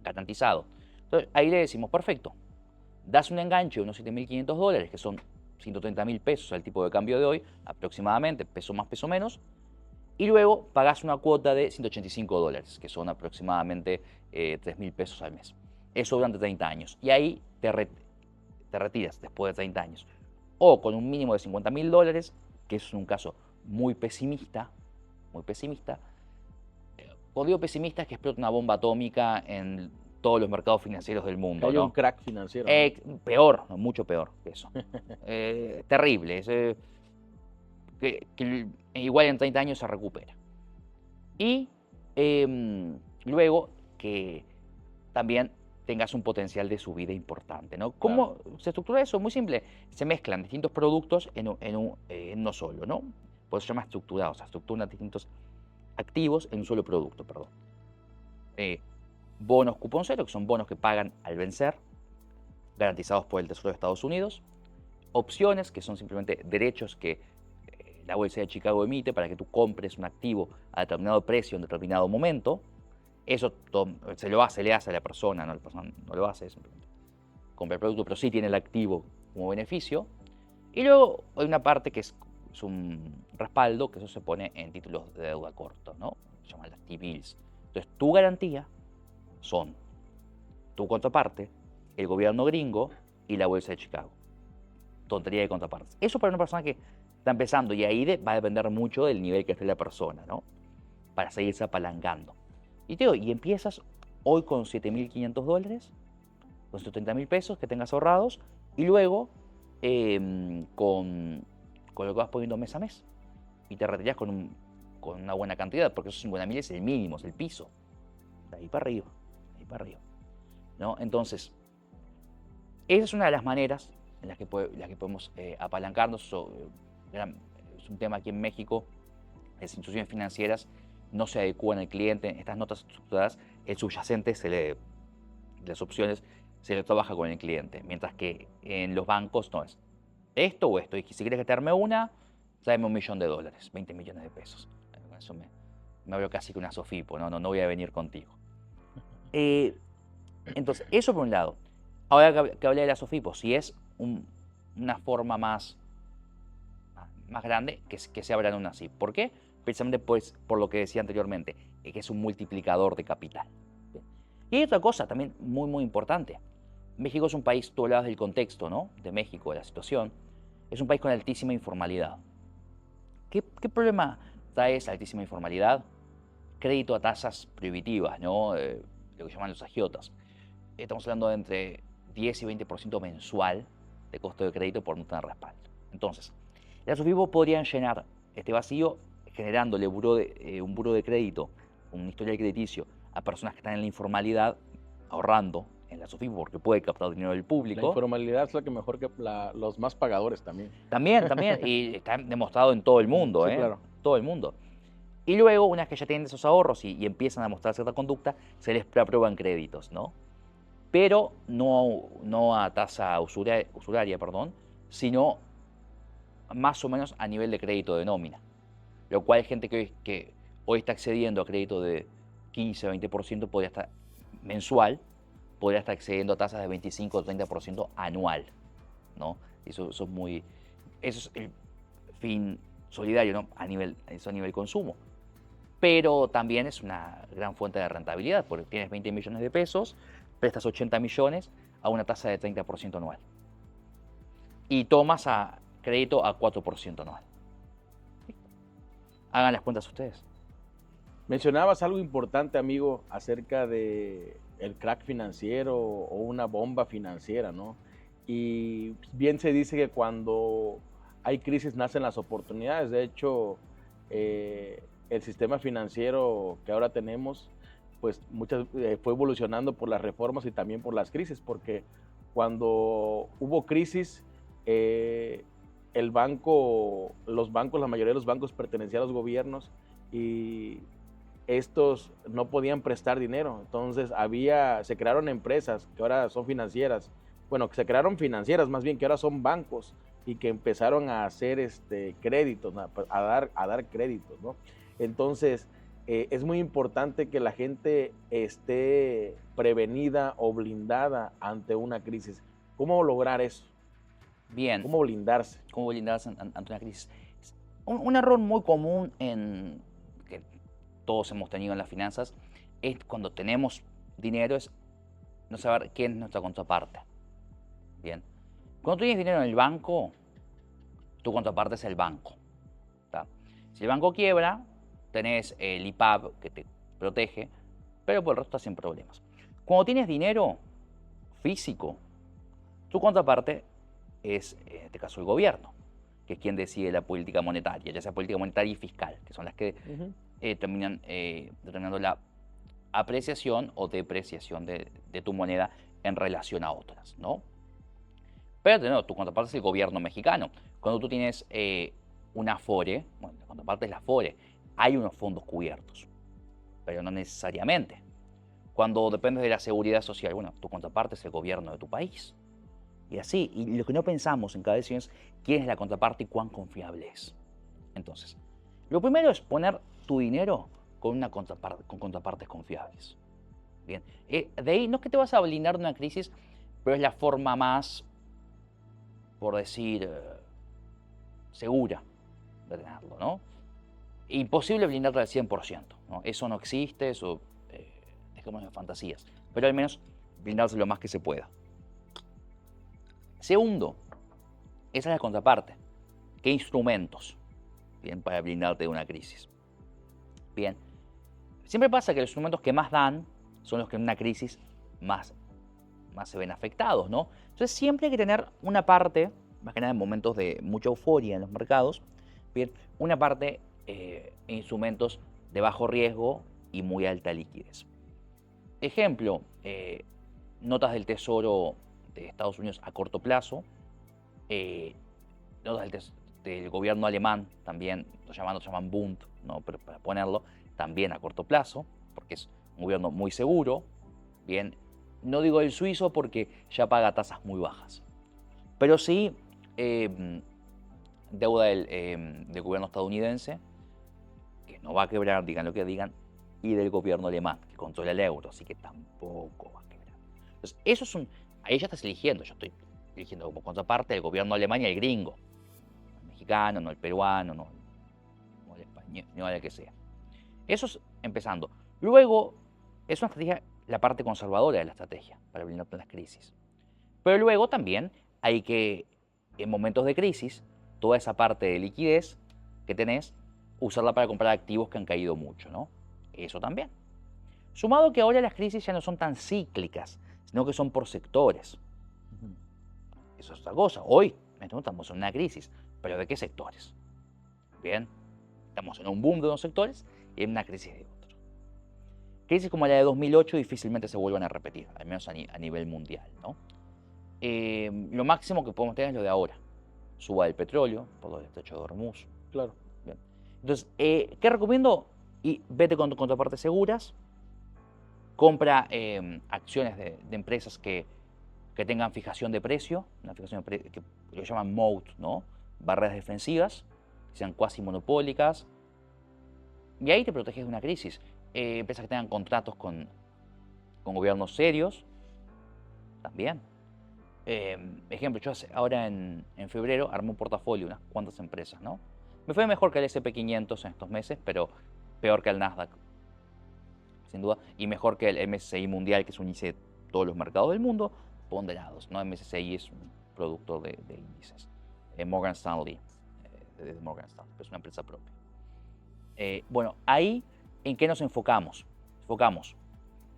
Garantizado. Entonces ahí le decimos, perfecto, das un enganche de unos $7.500, que son 130.000 pesos al tipo de cambio de hoy, aproximadamente, peso más, peso menos, y luego pagás una cuota de $185, que son aproximadamente 3.000 pesos al mes. Eso durante 30 años. Y ahí te retiras después de 30 años. O con un mínimo de $50.000, que es un caso muy pesimista, muy pesimista. Cuando digo pesimista es que explota una bomba atómica en todos los mercados financieros del mundo. Hay ¿no? un crack financiero. Peor, mucho peor que eso. Terrible. Que igual en 30 años se recupera. Y luego que también tengas un potencial de subida importante, ¿no? ¿Cómo se estructura eso? Muy simple. Se mezclan distintos productos en uno solo, ¿no? Por eso se llama estructurado. O sea, estructuran distintos activos en un solo producto, perdón. Bonos cupón cero, que son bonos que pagan al vencer, garantizados por el Tesoro de Estados Unidos. Opciones, que son simplemente derechos que la Bolsa de Chicago emite para que tú compres un activo a determinado precio en determinado momento. Eso se le hace a la persona no lo hace, simplemente compra el producto, pero sí tiene el activo como beneficio. Y luego hay una parte que es un respaldo, que eso se pone en títulos de deuda cortos, ¿no? Se llaman las T-bills. Entonces, tu garantía son tu contraparte, el gobierno gringo y la Bolsa de Chicago. Tontería de contrapartes. Eso para una persona que está empezando, y ahí va a depender mucho del nivel que esté la persona, ¿no? Para seguirse apalancando. Y te digo, y empiezas hoy con $7.500, con 130.000 pesos que tengas ahorrados, y luego con lo que vas poniendo mes a mes. Y te retiras con una buena cantidad, porque esos 50.000 es el mínimo, es el piso. De ahí para arriba, ¿no? Entonces, esa es una de las maneras en las que podemos apalancarnos. Es un tema aquí en México, las instituciones financieras no se adecúan al cliente. Estas notas estructuradas, el subyacente las opciones se le trabaja con el cliente, mientras que en los bancos no es esto o esto. Y si quieres meterme una, tráeme $1.000.000, 20 millones de pesos. Con eso me veo casi que una Sofipo, no voy a venir contigo. Entonces, eso por un lado. Ahora que hablé de la Sofipo, si es una forma más grande, que se abran una así. ¿Por qué? Precisamente pues, por lo que decía anteriormente, que es un multiplicador de capital. Y hay otra cosa también muy, muy importante. México es un país, tú hablabas del contexto, ¿no? De México, de la situación. Es un país con altísima informalidad. ¿Qué problema trae esa altísima informalidad? Crédito a tasas prohibitivas, ¿no? Lo que llaman los agiotas. Estamos hablando de entre 10 y 20% mensual de costo de crédito por no tener respaldo. Entonces, las Sofipo podrían llenar este vacío generándole un buro de crédito, un historial crediticio a personas que están en la informalidad, ahorrando en la Sofipo porque puede captar dinero del público. La informalidad es la que mejor que los más pagadores también. También, y está demostrado en todo el mundo, sí, claro. Todo el mundo. Y luego, una vez que ya tienen esos ahorros y empiezan a mostrar cierta conducta, se les aprueban créditos, ¿no? Pero no a tasa usuraria, sino más o menos a nivel de crédito de nómina. Lo cual hay gente que hoy está accediendo a crédito de 15-20% mensual, podría estar accediendo a tasas de 25-30% anual, ¿no? Eso es el fin solidario, ¿no? Eso a nivel consumo. Pero también es una gran fuente de rentabilidad, porque tienes 20 millones de pesos, prestas 80 millones a una tasa de 30% anual. Y tomas crédito a 4% anual. Hagan las cuentas ustedes. Mencionabas algo importante, amigo, acerca de el crack financiero o una bomba financiera, ¿no? Y bien se dice que cuando hay crisis nacen las oportunidades. De hecho, el sistema financiero que ahora tenemos, pues fue evolucionando por las reformas y también por las crisis, porque cuando hubo crisis, la mayoría de los bancos pertenecían a los gobiernos y estos no podían prestar dinero. Entonces se crearon empresas que ahora son financieras, bueno, que se crearon financieras más bien, que ahora son bancos y que empezaron a hacer créditos, a dar créditos, ¿no? Entonces, es muy importante que la gente esté prevenida o blindada ante una crisis. ¿Cómo lograr eso? Bien. ¿Cómo blindarse? ¿Cómo blindarse ante una crisis? Un error muy común que todos hemos tenido en las finanzas es cuando tenemos dinero es no saber quién es nuestra contraparte. Bien. Cuando tú tienes dinero en el banco, tu contraparte es el banco. ¿Tá? Si el banco quiebra, tenés el IPAB que te protege, pero por el resto estás sin problemas. Cuando tienes dinero físico, tu contraparte es, en este caso, el gobierno, que es quien decide la política monetaria, ya sea política monetaria y fiscal, que son las que terminan determinando la apreciación o depreciación de tu moneda en relación a otras, ¿no? Pero de nuevo, tu contraparte es el gobierno mexicano. Cuando tú tienes una Afore, bueno, la contraparte es la Afore, hay unos fondos cubiertos, pero no necesariamente. Cuando dependes de la seguridad social, bueno, tu contraparte es el gobierno de tu país. Y así, y lo que no pensamos en cada decisión es quién es la contraparte y cuán confiable es. Entonces, lo primero es poner tu dinero con contrapartes confiables. Bien, de ahí no es que te vas a blindar de una crisis, pero es la forma más, por decir, segura de tenerlo, ¿no? Imposible blindarte al 100%, ¿no? Eso no existe, eso dejémonos de fantasías, pero al menos blindarse lo más que se pueda. Segundo, esa es la contraparte. ¿Qué instrumentos? Bien, para blindarte de una crisis. Bien, siempre pasa que los instrumentos que más dan son los que en una crisis más se ven afectados, ¿no? Entonces siempre hay que tener una parte, más que nada en momentos de mucha euforia en los mercados, bien, una parte en instrumentos de bajo riesgo y muy alta liquidez. Ejemplo, notas del Tesoro de Estados Unidos a corto plazo, notas del gobierno alemán también, lo llaman Bund, ¿no? Pero para ponerlo, también a corto plazo, porque es un gobierno muy seguro, bien, no digo el suizo porque ya paga tasas muy bajas, pero sí deuda del gobierno estadounidense, que no va a quebrar, digan lo que digan, y del gobierno alemán, que controla el euro, así que tampoco va a quebrar. Entonces, ahí ya estás eligiendo, yo estoy eligiendo como contraparte el gobierno alemán y el gringo, el mexicano, no el peruano, no el español, no el que sea. Eso es empezando. Luego, es una estrategia, la parte conservadora de la estrategia para blindarte en las crisis. Pero luego también hay que, en momentos de crisis, toda esa parte de liquidez que tenés, usarla para comprar activos que han caído mucho, ¿no? Eso también. Sumado que ahora las crisis ya no son tan cíclicas, sino que son por sectores. Eso es otra cosa. Hoy estamos en una crisis, pero ¿de qué sectores? Bien, estamos en un boom de unos sectores y en una crisis de otros. Crisis como la de 2008 difícilmente se vuelvan a repetir, al menos a nivel mundial, ¿no? Lo máximo que podemos tener es lo de ahora. Suba el petróleo por el estrecho de Hormuz. Claro. Bien. Entonces, ¿qué recomiendo? Y vete con contrapartes seguras. Compra acciones de empresas que tengan fijación de precio, una fijación de que lo llaman moat, ¿no? Barreras defensivas, que sean cuasi monopólicas. Y ahí te proteges de una crisis. Empresas que tengan contratos con gobiernos serios, también. Ejemplo, yo ahora en febrero armé un portafolio de unas cuantas empresas, ¿no? Me fue mejor que el S&P 500 en estos meses, pero peor que el Nasdaq, sin duda, y mejor que el MSCI Mundial, que es un índice de todos los mercados del mundo, ponderados, ¿no? MSCI es un productor de índices. Morgan Stanley, de Morgan Stanley, es una empresa propia. Bueno, ahí, ¿en qué nos enfocamos? Enfocamos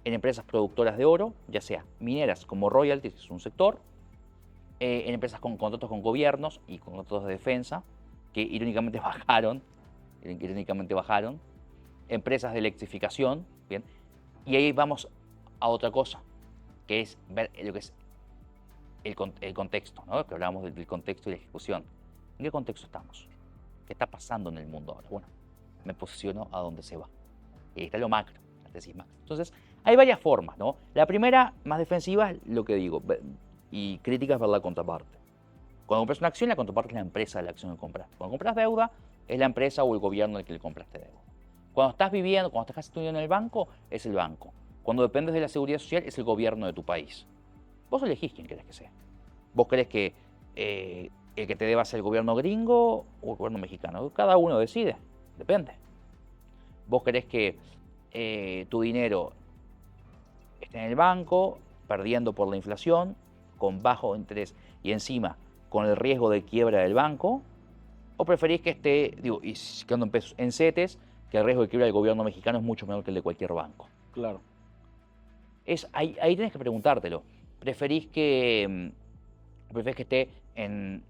en empresas productoras de oro, ya sea mineras como royalties, que es un sector, en empresas con contratos con gobiernos y con contratos de defensa, que irónicamente bajaron, empresas de electrificación, ¿bien? Y ahí vamos a otra cosa, que es ver lo que es el contexto, ¿no? Que hablábamos del contexto y la ejecución. ¿En qué contexto estamos? ¿Qué está pasando en el mundo ahora? Bueno, me posiciono a donde se va. Y ahí está lo macro, la tesis macro. Entonces, hay varias formas, ¿no? La primera, más defensiva, es lo que digo, y críticas ver la contraparte. Cuando compras una acción, la contraparte es la empresa de la acción que compras. Cuando compras deuda, es la empresa o el gobierno al que le compraste deuda. Cuando estás viviendo, cuando estás estudiando en el banco, es el banco. Cuando dependes de la seguridad social, es el gobierno de tu país. Vos elegís quién querés que sea. ¿Vos querés que el que te deba sea el gobierno gringo o el gobierno mexicano? Cada uno decide, depende. Vos querés que tu dinero esté en el banco, perdiendo por la inflación, con bajo interés y encima con el riesgo de quiebra del banco, o preferís que esté, y quedando en pesos, en CETES, que el riesgo de quiebra del gobierno mexicano es mucho menor que el de cualquier banco. Claro. Ahí tenés que preguntártelo. ¿Preferís que esté en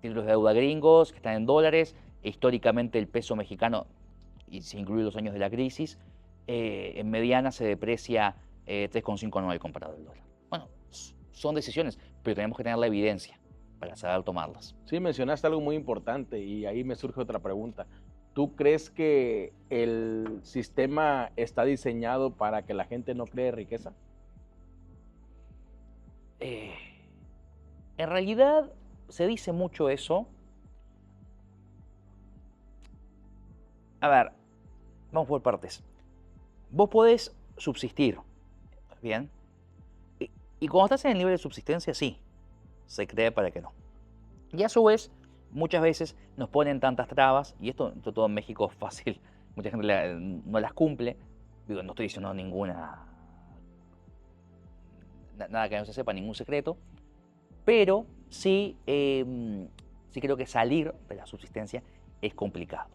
títulos de deuda gringos, que están en dólares? Históricamente el peso mexicano, y sin incluir los años de la crisis, en mediana se deprecia 3,5 anual comparado al dólar. Bueno, son decisiones, pero tenemos que tener la evidencia para saber tomarlas. Sí, mencionaste algo muy importante y ahí me surge otra pregunta. ¿Tú crees que el sistema está diseñado para que la gente no cree riqueza? En realidad se dice mucho eso. A ver, vamos por partes. Vos podés subsistir, ¿bien? Y cuando estás en el nivel de subsistencia, sí, se cree para que no. Y a su vez, muchas veces nos ponen tantas trabas, y esto todo en México es fácil, mucha gente no las cumple. Digo, no estoy diciendo nada que no se sepa, ningún secreto, pero sí, sí creo que salir de la subsistencia es complicado.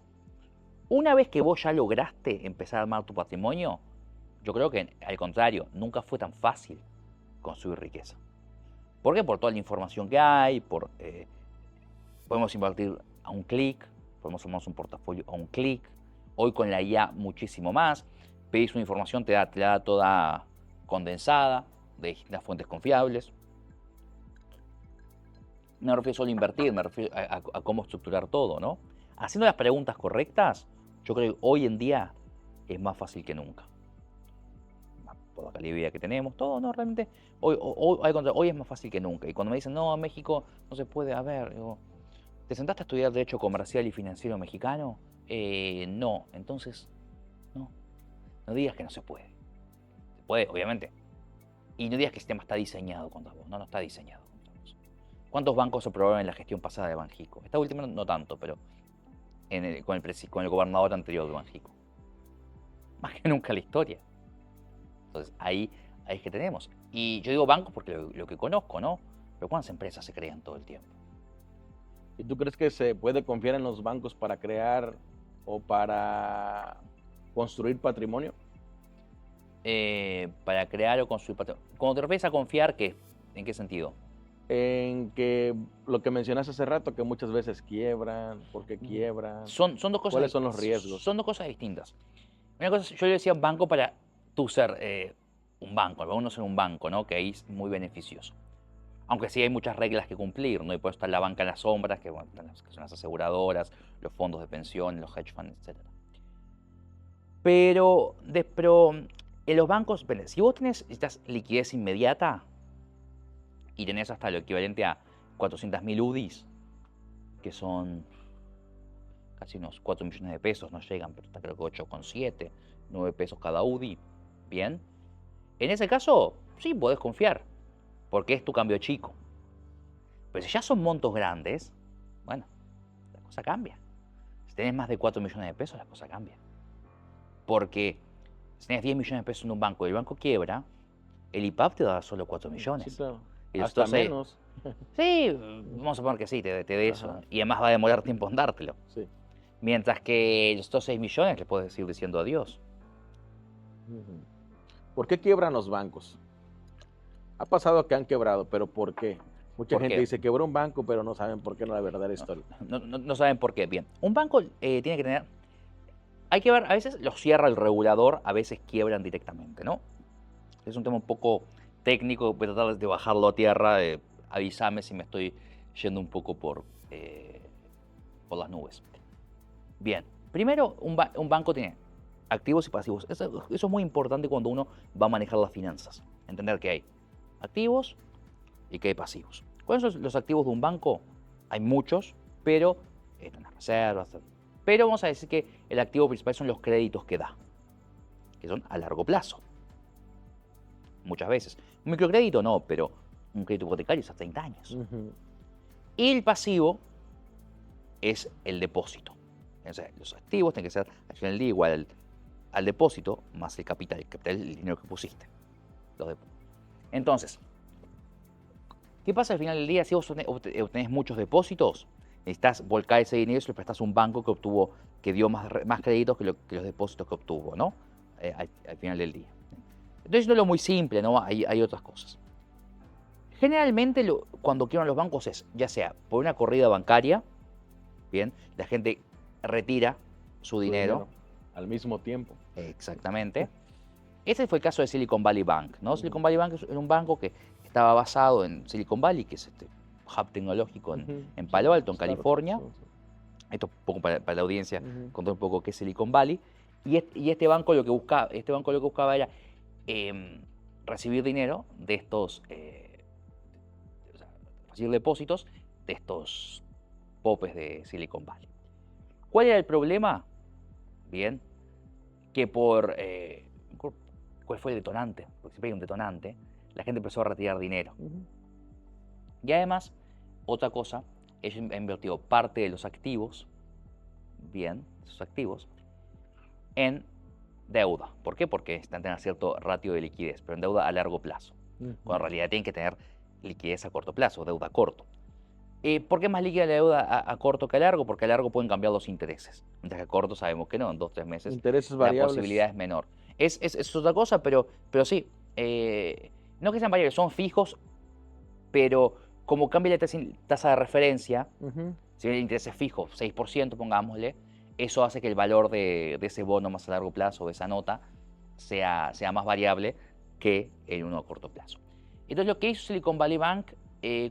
Una vez que vos ya lograste empezar a armar tu patrimonio, yo creo que al contrario, nunca fue tan fácil construir riqueza. ¿Por qué? Por toda la información que hay, podemos invertir a un clic, podemos armar un portafolio a un clic. Hoy con la IA muchísimo más. Pedís una información, te la da toda condensada, de distintas fuentes confiables. No me refiero solo a invertir, me refiero a cómo estructurar todo, ¿no? Haciendo las preguntas correctas, yo creo que hoy en día es más fácil que nunca. Por la calidad de vida que tenemos, todo, no, realmente, hoy es más fácil que nunca. Y cuando me dicen, no, a México no se puede, a ver, digo, ¿te sentaste a estudiar Derecho Comercial y Financiero Mexicano? No, entonces, no digas que no se puede. Se puede, obviamente. Y no digas que el sistema está diseñado contra vos, no está diseñado contra vos. ¿Cuántos bancos aprobaron en la gestión pasada de Banxico? Esta última no tanto, pero con el gobernador anterior de Banxico. Más que nunca en la historia. Entonces ahí es que tenemos. Y yo digo bancos porque lo que conozco, ¿no? Pero ¿cuántas empresas se crean todo el tiempo? ¿Y tú crees que se puede confiar en los bancos para crear o para construir patrimonio? Para crear o construir patrimonio. Cuando te refieres a confiar, ¿en qué sentido? En que lo que mencionaste hace rato, que muchas veces quiebran, ¿por qué quiebran? Son dos cosas. ¿Cuáles son los riesgos? Son dos cosas distintas. Una cosa, yo le decía banco para tú ser un banco, uno ser un banco, ¿no? Que ahí es muy beneficioso. Aunque sí hay muchas reglas que cumplir, ¿no? Y puede estar la banca en las sombras, que son las aseguradoras, los fondos de pensión, los hedge funds, etc. Pero en los bancos, si vos necesitas liquidez inmediata y tenés hasta lo equivalente a 400.000 UDIs, que son casi unos 4 millones de pesos, no llegan, pero está creo que 8,7, 9 pesos cada UDI, bien. En ese caso, sí, podés confiar, porque es tu cambio chico. Pero si ya son montos grandes, bueno, la cosa cambia. Si tenés más de 4 millones de pesos, la cosa cambia. Porque si tenés 10 millones de pesos en un banco y el banco quiebra, el IPAP te da solo 4 millones. Sí, claro. Y hasta menos. Sí, vamos a suponer que sí, te dé eso. Y además va a demorar tiempo en dártelo. Sí. Mientras que estos 6 millones le puedes ir diciendo adiós. ¿Por qué quiebran los bancos? Ha pasado que han quebrado, pero ¿por qué? Mucha gente dice quebró un banco, pero no saben por qué, no la verdadera historia. No saben por qué. Bien, un banco tiene que tener... Hay que ver, a veces los cierra el regulador, a veces quiebran directamente, ¿no? Es un tema un poco técnico, voy a tratar de bajarlo a tierra, avísame si me estoy yendo un poco por las nubes. Bien, primero un banco tiene activos y pasivos. Eso es muy importante cuando uno va a manejar las finanzas. Entender que hay activos y qué hay pasivos. ¿Cuáles son los activos de un banco? Hay muchos, pero están las reservas. Pero vamos a decir que el activo principal son los créditos que da, que son a largo plazo. Muchas veces. Un microcrédito no, pero un crédito hipotecario es a 30 años. Y el pasivo es el depósito. O sea, los activos tienen que ser al final del día igual al depósito más el capital. El capital es el dinero que pusiste. Entonces, ¿qué pasa al final del día? Si vos obtenés muchos depósitos, necesitas volcar ese dinero y se lo prestás a un banco que dio más créditos que los depósitos que obtuvo, ¿no? Al final del día. Entonces, no es lo muy simple, ¿no? Hay otras cosas. Generalmente, cuando quiebran los bancos es, ya sea por una corrida bancaria, bien, la gente retira su dinero. Al mismo tiempo. Exactamente. Ese fue el caso de Silicon Valley Bank, ¿no? Silicon Valley Bank era un banco que estaba basado en Silicon Valley, que es este hub tecnológico en Palo Alto, en California. Esto un poco para la audiencia, contar un poco qué es Silicon Valley. Y este banco lo que buscaba era recibir dinero de estos, recibir depósitos de estos popes de Silicon Valley. ¿Cuál era el problema? Bien, que ¿cuál fue el detonante? Porque siempre hay un detonante. La gente empezó a retirar dinero. Y además, otra cosa, ellos han invertido parte de los activos, bien, esos activos, en deuda. ¿Por qué? Porque están teniendo cierto ratio de liquidez, pero en deuda a largo plazo. Cuando en realidad tienen que tener liquidez a corto plazo, deuda a corto. ¿Por qué es más líquida la deuda a corto que a largo? Porque a largo pueden cambiar los intereses. Mientras que a corto sabemos que no, en 2 o 3 meses intereses la variables. posibilidad es menor. Es otra cosa, pero sí. No que sean variables, son fijos, pero como cambia la tasa de referencia, si el interés es fijo, 6%, pongámosle, eso hace que el valor de ese bono más a largo plazo, de esa nota, sea más variable que en uno a corto plazo. Entonces lo que hizo Silicon Valley Bank,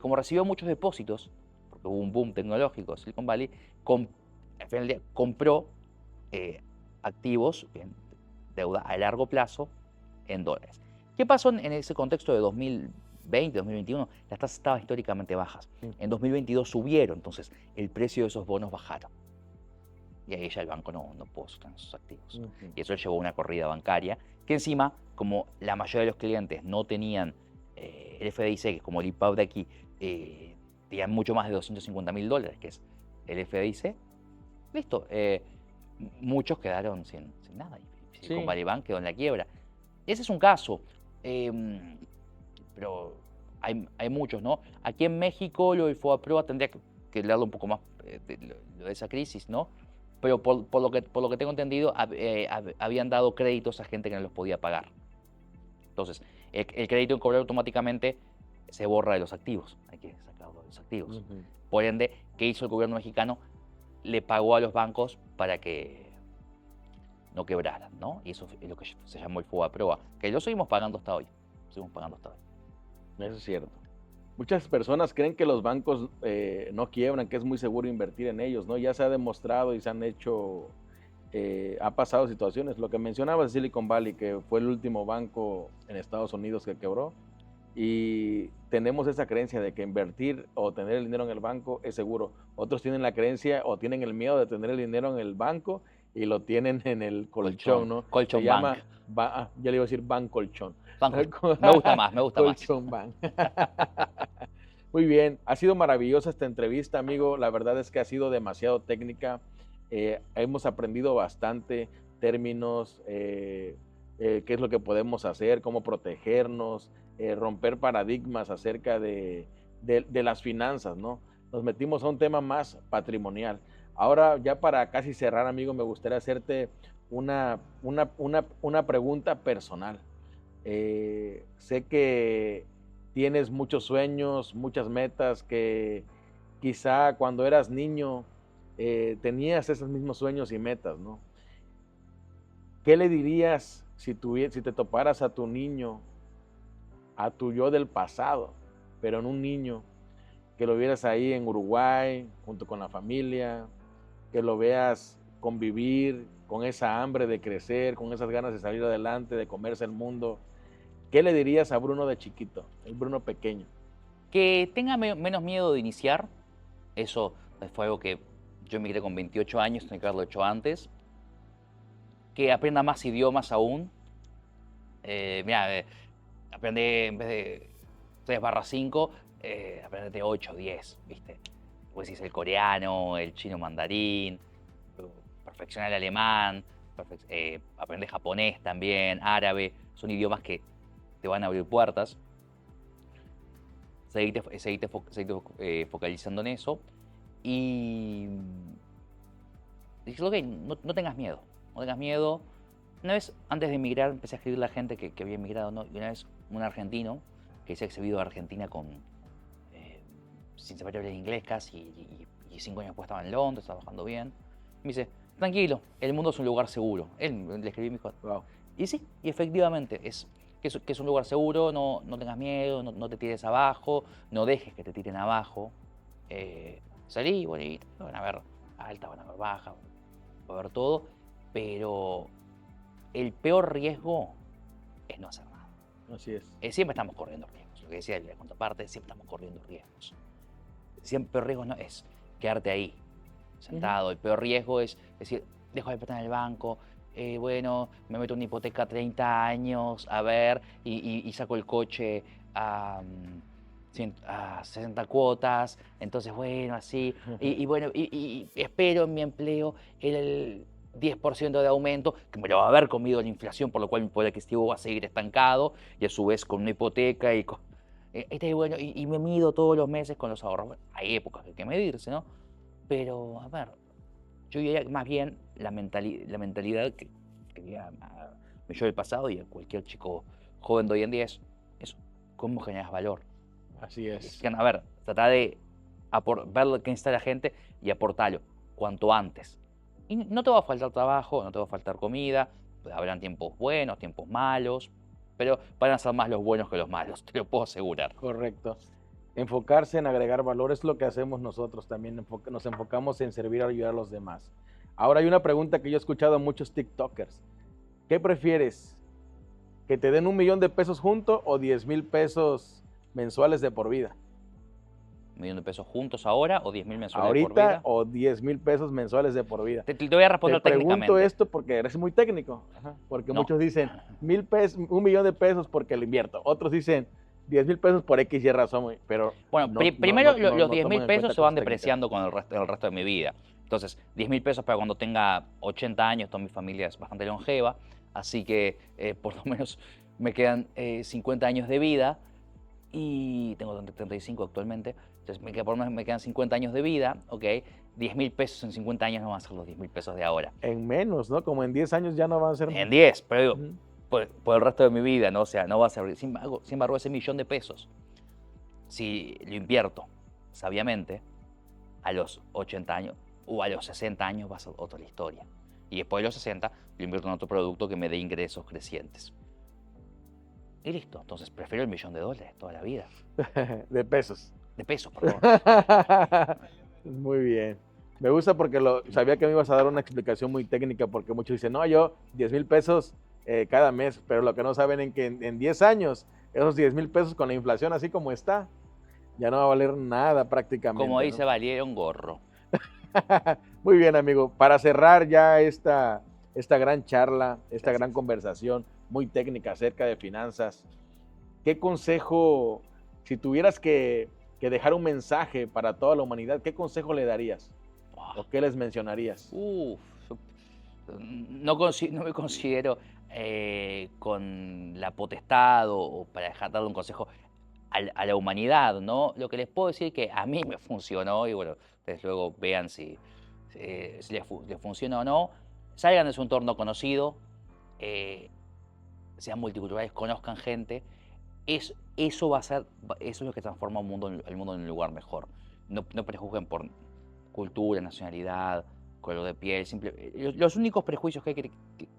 como recibió muchos depósitos, porque hubo un boom tecnológico, Silicon Valley al final del día compró activos, bien, deuda a largo plazo en dólares. ¿Qué pasó en ese contexto de 2020, 2021? Las tasas estaban históricamente bajas. En 2022 subieron, entonces el precio de esos bonos bajaron. Y ahí ya el banco no pudo sostener sus activos. Y eso llevó a una corrida bancaria, que encima, como la mayoría de los clientes no tenían el FDIC, que es como el IPAB de aquí, tenían mucho más de $250.000, que es el FDIC, listo, muchos quedaron sin nada. Y Silicon Valley Bank quedó en la quiebra. Ese es un caso, pero hay muchos, ¿no? Aquí en México lo del FOBAPROA tendría que leerlo un poco más de esa crisis, ¿no? Pero por lo que tengo entendido, habían dado créditos a gente que no los podía pagar. Entonces, el crédito cobrado automáticamente se borra de los activos. Hay que sacarlo de los activos. Por ende, ¿qué hizo el gobierno mexicano? Le pagó a los bancos para que no quebraran, ¿no? Y eso es lo que se llamó el FOBAPROA, que lo seguimos pagando hasta hoy. Eso es cierto. Muchas personas creen que los bancos no quiebran, que es muy seguro invertir en ellos, ¿no? Ya se ha demostrado y se han hecho, ha pasado situaciones. Lo que mencionabas de Silicon Valley, que fue el último banco en Estados Unidos que quebró, y tenemos esa creencia de que invertir o tener el dinero en el banco es seguro. Otros tienen la creencia o tienen el miedo de tener el dinero en el banco y lo tienen en el colchón, ¿no? Colchón se Bank. Ya le iba a decir Bancolchón. Me gusta más. Colchón Bank. Muy bien, ha sido maravillosa esta entrevista, amigo. La verdad es que ha sido demasiado técnica. Hemos aprendido bastante términos, qué es lo que podemos hacer, cómo protegernos, romper paradigmas acerca de las finanzas, ¿no? Nos metimos a un tema más patrimonial. Ahora, ya para casi cerrar, amigo, me gustaría hacerte una pregunta personal. Sé que tienes muchos sueños, muchas metas que quizá cuando eras niño tenías esos mismos sueños y metas, ¿no? ¿Qué le dirías si te toparas a tu niño, a tu yo del pasado, pero en un niño, que lo vieras ahí en Uruguay, junto con la familia, que lo veas convivir con esa hambre de crecer, con esas ganas de salir adelante, de comerse el mundo? ¿Qué le dirías a Bruno de chiquito, el Bruno pequeño? Que tenga menos miedo de iniciar, eso fue algo que yo emigré con 28 años, tenía que haberlo hecho antes. Que aprenda más idiomas aún. Mira, aprende en vez de 3/5, aprendete 8, 10, ¿viste? Pues si es el coreano, el chino mandarín, perfeccionar el alemán, aprender japonés también, árabe, son idiomas que te van a abrir puertas. Seguirte focalizando en eso y que no tengas miedo, no tengas miedo. Una vez, antes de emigrar, empecé a escribirle a la gente que había emigrado, ¿no? Y una vez un argentino que decía que se había ido a Argentina sin saber hablar inglés casi, y 5 años después estaba en Londres, trabajando bien. Me dice, tranquilo, el mundo es un lugar seguro. Él le escribí y me dijo, wow. Y sí, y efectivamente, que es un lugar seguro, no tengas miedo, no te tires abajo, no dejes que te tiren abajo. Salí, bueno, y van a ver alta, van a ver baja, van a ver todo, pero el peor riesgo es no hacer nada. Así es. Siempre estamos corriendo riesgos, lo que decía la contraparte, siempre estamos corriendo riesgos. Siempre el peor riesgo no es quedarte ahí, sentado. El peor riesgo es decir, dejo de plata en el banco, bueno, me meto en una hipoteca 30 años, a ver, y saco el coche a 60 cuotas, entonces bueno, así, y bueno, y espero en mi empleo el 10% de aumento, que me lo va a haber comido la inflación, por lo cual mi poder adquisitivo va a seguir estancado, y a su vez con una hipoteca y con... bueno, y me mido todos los meses con los ahorros. Bueno, hay épocas que hay que medirse, ¿no? Pero, a ver, yo diría más bien la mentalidad que diría yo del pasado y a cualquier chico joven de hoy en día es eso, cómo generas valor. Así es. A ver, trata de ver lo que necesita la gente y aportarlo cuanto antes. Y no te va a faltar trabajo, no te va a faltar comida, habrán tiempos buenos, tiempos malos, pero van a ser más los buenos que los malos, te lo puedo asegurar. Correcto. Enfocarse en agregar valor es lo que hacemos nosotros también, nos enfocamos en servir y ayudar a los demás. Ahora hay una pregunta que yo he escuchado a muchos TikTokers. ¿Qué prefieres? ¿Que te den $1,000,000 junto o 10,000 pesos mensuales de por vida? $1,000,000 juntos ahora o 10,000 mensuales ahorita de por vida? O 10,000 pesos mensuales de por vida. Te voy a responder técnicamente. Te pregunto esto porque eres muy técnico. Porque no. Muchos dicen $1,000,000 porque lo invierto. Otros dicen 10,000 pesos por X y razón. Pero bueno, primero los 10,000 pesos se van depreciando con el resto de mi vida. Entonces, 10,000 pesos para cuando tenga 80 años, toda mi familia es bastante longeva, así que por lo menos me quedan 50 años de vida y tengo 35 actualmente, entonces por lo menos me quedan 50 años de vida, ¿ok? 10,000 pesos en 50 años no van a ser los 10,000 pesos de ahora. En menos, ¿no? Como en 10 años ya no van a ser... En 10, pero digo, por el resto de mi vida, ¿no? O sea, no va a ser... Sin embargo, ese $1,000,000, si lo invierto sabiamente, a los 80 años o a los 60 años va a ser otra la historia. Y después de los 60, lo invierto en otro producto que me dé ingresos crecientes. Y listo. Entonces, prefiero $1,000,000 toda la vida. De pesos. De pesos, perdón. Muy bien. Me gusta porque sabía que me ibas a dar una explicación muy técnica, porque muchos dicen, no, yo 10,000 pesos cada mes, pero lo que no saben es que en 10 años, esos 10,000 pesos con la inflación así como está, ya no va a valer nada prácticamente. Como dice, ¿no? Valieron gorro. Muy bien, amigo. Para cerrar ya esta gran charla, esta gran conversación muy técnica acerca de finanzas, ¿qué consejo, si tuvieras que dejar un mensaje para toda la humanidad, qué consejo le darías? ¿O qué les mencionarías? No me considero con la potestad o para darle un consejo a la humanidad, ¿no? Lo que les puedo decir es que a mí me funcionó, y bueno, ustedes luego vean si les funciona o no. Salgan de su entorno conocido, sean multiculturales, conozcan gente. Eso es lo que transforma el mundo en un lugar mejor. No prejuzguen por cultura, nacionalidad, color de piel. Los únicos prejuicios que hay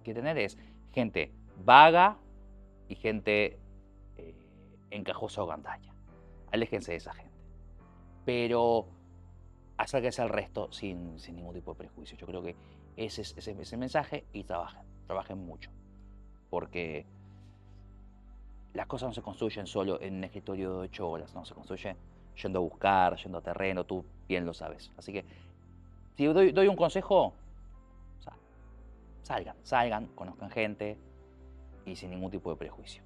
que tener es gente vaga y gente encajosa o gandalla. Aléjense de esa gente. Pero acérquense al resto sin ningún tipo de prejuicio. Yo creo que ese es el mensaje, y trabajen mucho. Porque las cosas no se construyen solo en un escritorio de 8 horas, no, se construye yendo a buscar, yendo a terreno, tú bien lo sabes. Así que, si doy un consejo, salgan, conozcan gente y sin ningún tipo de prejuicio.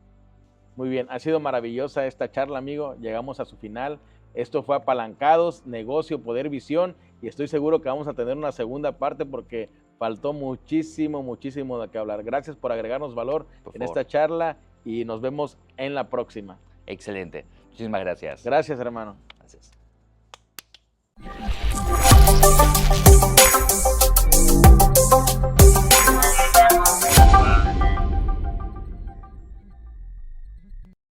Muy bien, ha sido maravillosa esta charla, amigo. Llegamos a su final. Esto fue Apalancados, Negocio, Poder, Visión, y estoy seguro que vamos a tener una segunda parte porque faltó muchísimo de qué hablar. Gracias por agregarnos valor en esta charla y nos vemos en la próxima. Excelente. Muchísimas gracias. Gracias, hermano.